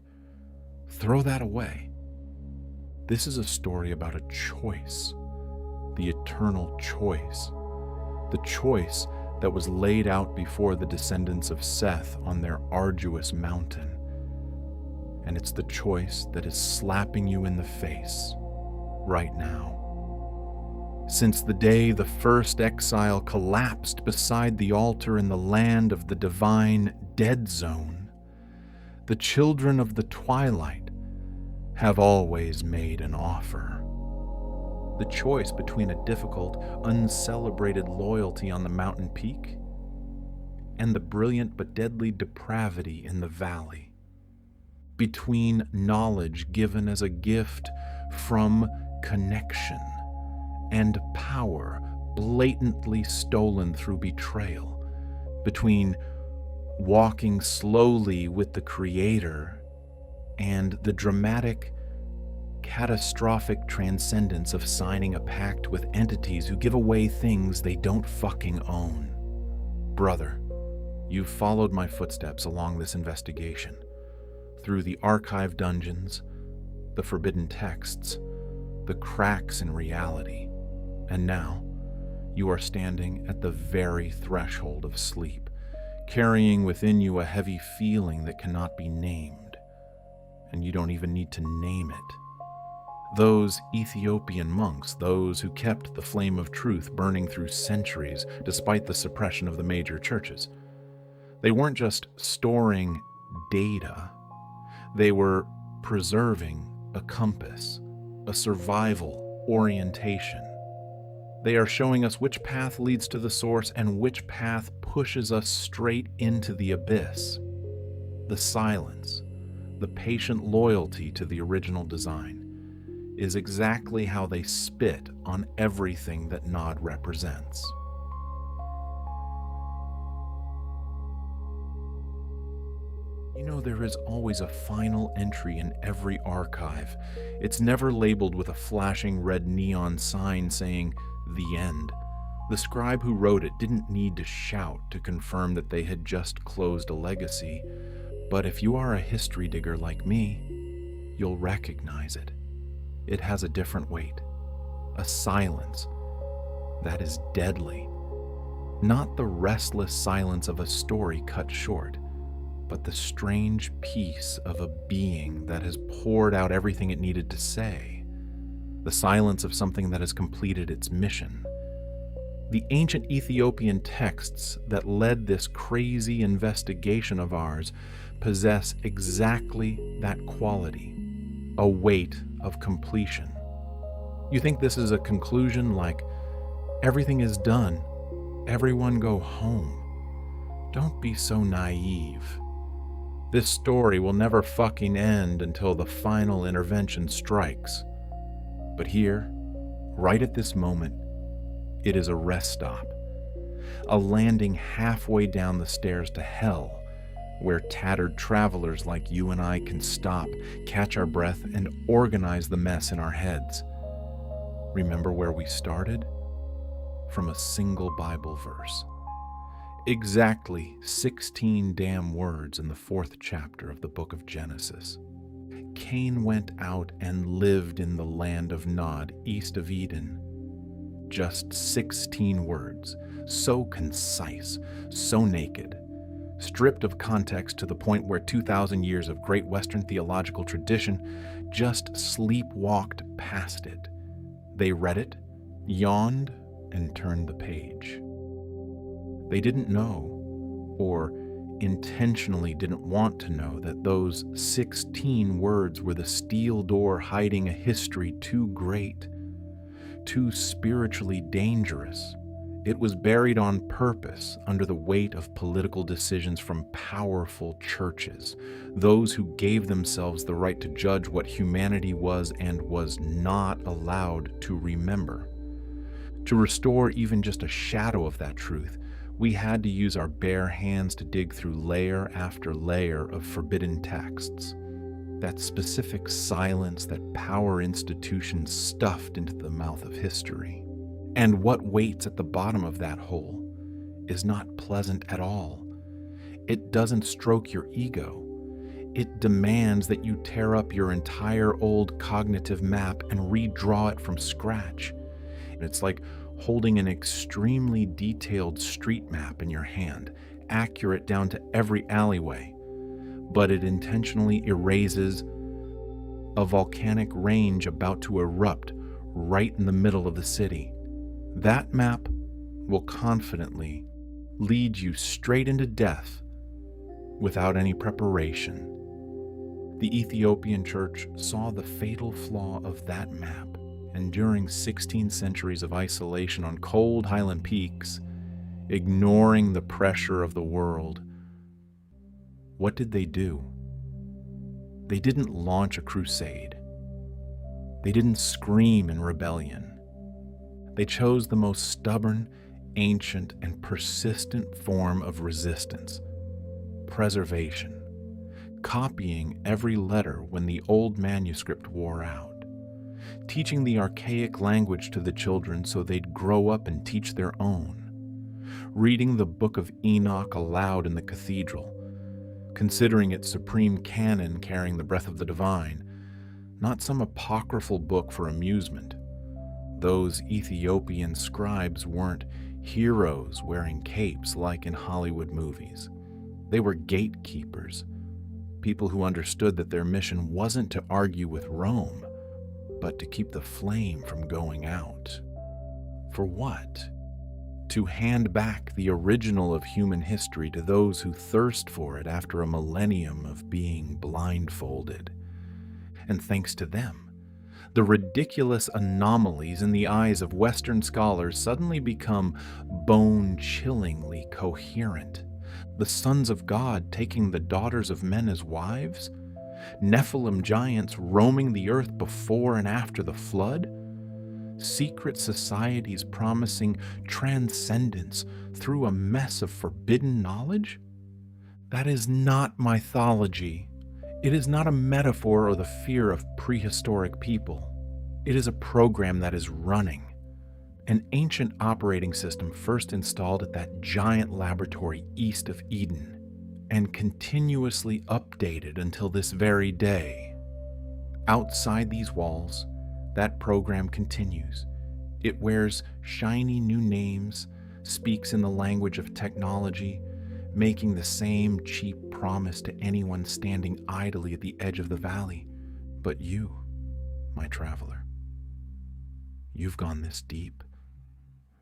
Throw that away. This is a story about a choice, the eternal choice, the choice that was laid out before the descendants of Seth on their arduous mountain. And it's the choice that is slapping you in the face right now. Since the day the first exile collapsed beside the altar in the land of the divine dead zone, the children of the twilight have always made an offer. The choice between a difficult, uncelebrated loyalty on the mountain peak and the brilliant but deadly depravity in the valley. Between knowledge given as a gift from connection and power blatantly stolen through betrayal. Between walking slowly with the Creator and the dramatic, catastrophic transcendence of signing a pact with entities who give away things they don't fucking own. Brother, you've followed my footsteps along this investigation, through the archive dungeons, the forbidden texts, the cracks in reality, and now you are standing at the very threshold of sleep, carrying within you a heavy feeling that cannot be named, and you don't even need to name it. Those Ethiopian monks, those who kept the flame of truth burning through centuries despite the suppression of the major churches, they weren't just storing data, They were preserving a compass, a survival orientation. They are showing us which path leads to the source and which path pushes us straight into the abyss. The silence, the patient loyalty to the original design, is exactly how they spit on everything that Nod represents. You know, there is always a final entry in every archive. It's never labeled with a flashing red neon sign saying, "The End." The scribe who wrote it didn't need to shout to confirm that they had just closed a legacy. But if you are a history digger like me, you'll recognize it. It has a different weight, a silence that is deadly. Not the restless silence of a story cut short, but the strange peace of a being that has poured out everything it needed to say. The silence of something that has completed its mission. The ancient Ethiopian texts that led this crazy investigation of ours possess exactly that quality, a weight of completion. You think this is a conclusion like, everything is done, everyone go home? Don't be so naive. This story will never fucking end until the final intervention strikes. But here, right at this moment, it is a rest stop, a landing halfway down the stairs to hell, where tattered travelers like you and I can stop, catch our breath, and organize the mess in our heads. Remember where we started? From a single Bible verse. Exactly 16 damn words in the 4th chapter of the Book of Genesis. Cain went out and lived in the land of Nod, east of Eden. Just 16 words, so concise, so naked, stripped of context to the point where 2,000 years of great Western theological tradition just sleepwalked past it. They read it, yawned, and turned the page. They didn't know, or intentionally didn't want to know, that those 16 words were the steel door hiding a history too great, too spiritually dangerous. It was buried on purpose under the weight of political decisions from powerful churches, those who gave themselves the right to judge what humanity was and was not allowed to remember. To restore even just a shadow of that truth, we had to use our bare hands to dig through layer after layer of forbidden texts. That specific silence that power institutions stuffed into the mouth of history. And what waits at the bottom of that hole is not pleasant at all. It doesn't stroke your ego. It demands that you tear up your entire old cognitive map and redraw it from scratch. It's like holding an extremely detailed street map in your hand, accurate down to every alleyway, but it intentionally erases a volcanic range about to erupt right in the middle of the city. That map will confidently lead you straight into death without any preparation. The Ethiopian church saw the fatal flaw of that map, and during 16 centuries of isolation on cold highland peaks, ignoring the pressure of the world, what did they do? They didn't launch a crusade. They didn't scream in rebellion. They chose the most stubborn, ancient, and persistent form of resistance: preservation, copying every letter when the old manuscript wore out, teaching the archaic language to the children so they'd grow up and teach their own, reading the Book of Enoch aloud in the cathedral, considering it supreme canon carrying the breath of the divine, not some apocryphal book for amusement. Those Ethiopian scribes weren't heroes wearing capes like in Hollywood movies. They were gatekeepers, people who understood that their mission wasn't to argue with Rome, but to keep the flame from going out. For what? to hand back the original of human history to those who thirst for it after a millennium of being blindfolded. And thanks to them, the ridiculous anomalies in the eyes of Western scholars suddenly become bone-chillingly coherent. The sons of God taking the daughters of men as wives? Nephilim giants roaming the earth before and after the flood? Secret societies promising transcendence through a mess of forbidden knowledge? That is not mythology. It is not a metaphor or the fear of prehistoric people. It is a program that is running. An ancient operating system first installed at that giant laboratory east of Eden, and continuously updated until this very day. Outside these walls, that program continues. It wears shiny new names, speaks in the language of technology, making the same cheap promise to anyone standing idly at the edge of the valley. But you, my traveler, you've gone this deep.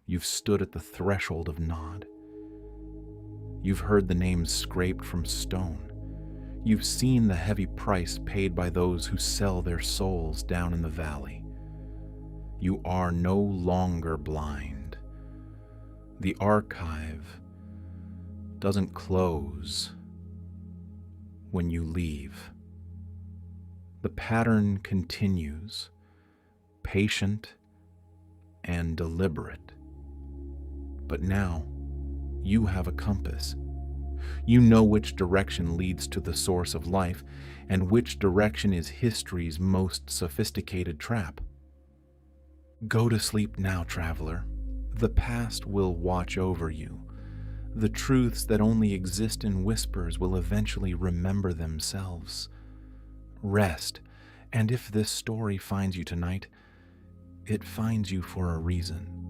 You've stood at the threshold of Nod. You've heard the names scraped from stone. You've seen the heavy price paid by those who sell their souls down in the valley. You are no longer blind. The archive doesn't close when you leave. The pattern continues, patient and deliberate. But now, you have a compass. You know which direction leads to the source of life, and which direction is history's most sophisticated trap. Go to sleep now, traveler. The past will watch over you. The truths that only exist in whispers will eventually remember themselves. Rest, and if this story finds you tonight, it finds you for a reason.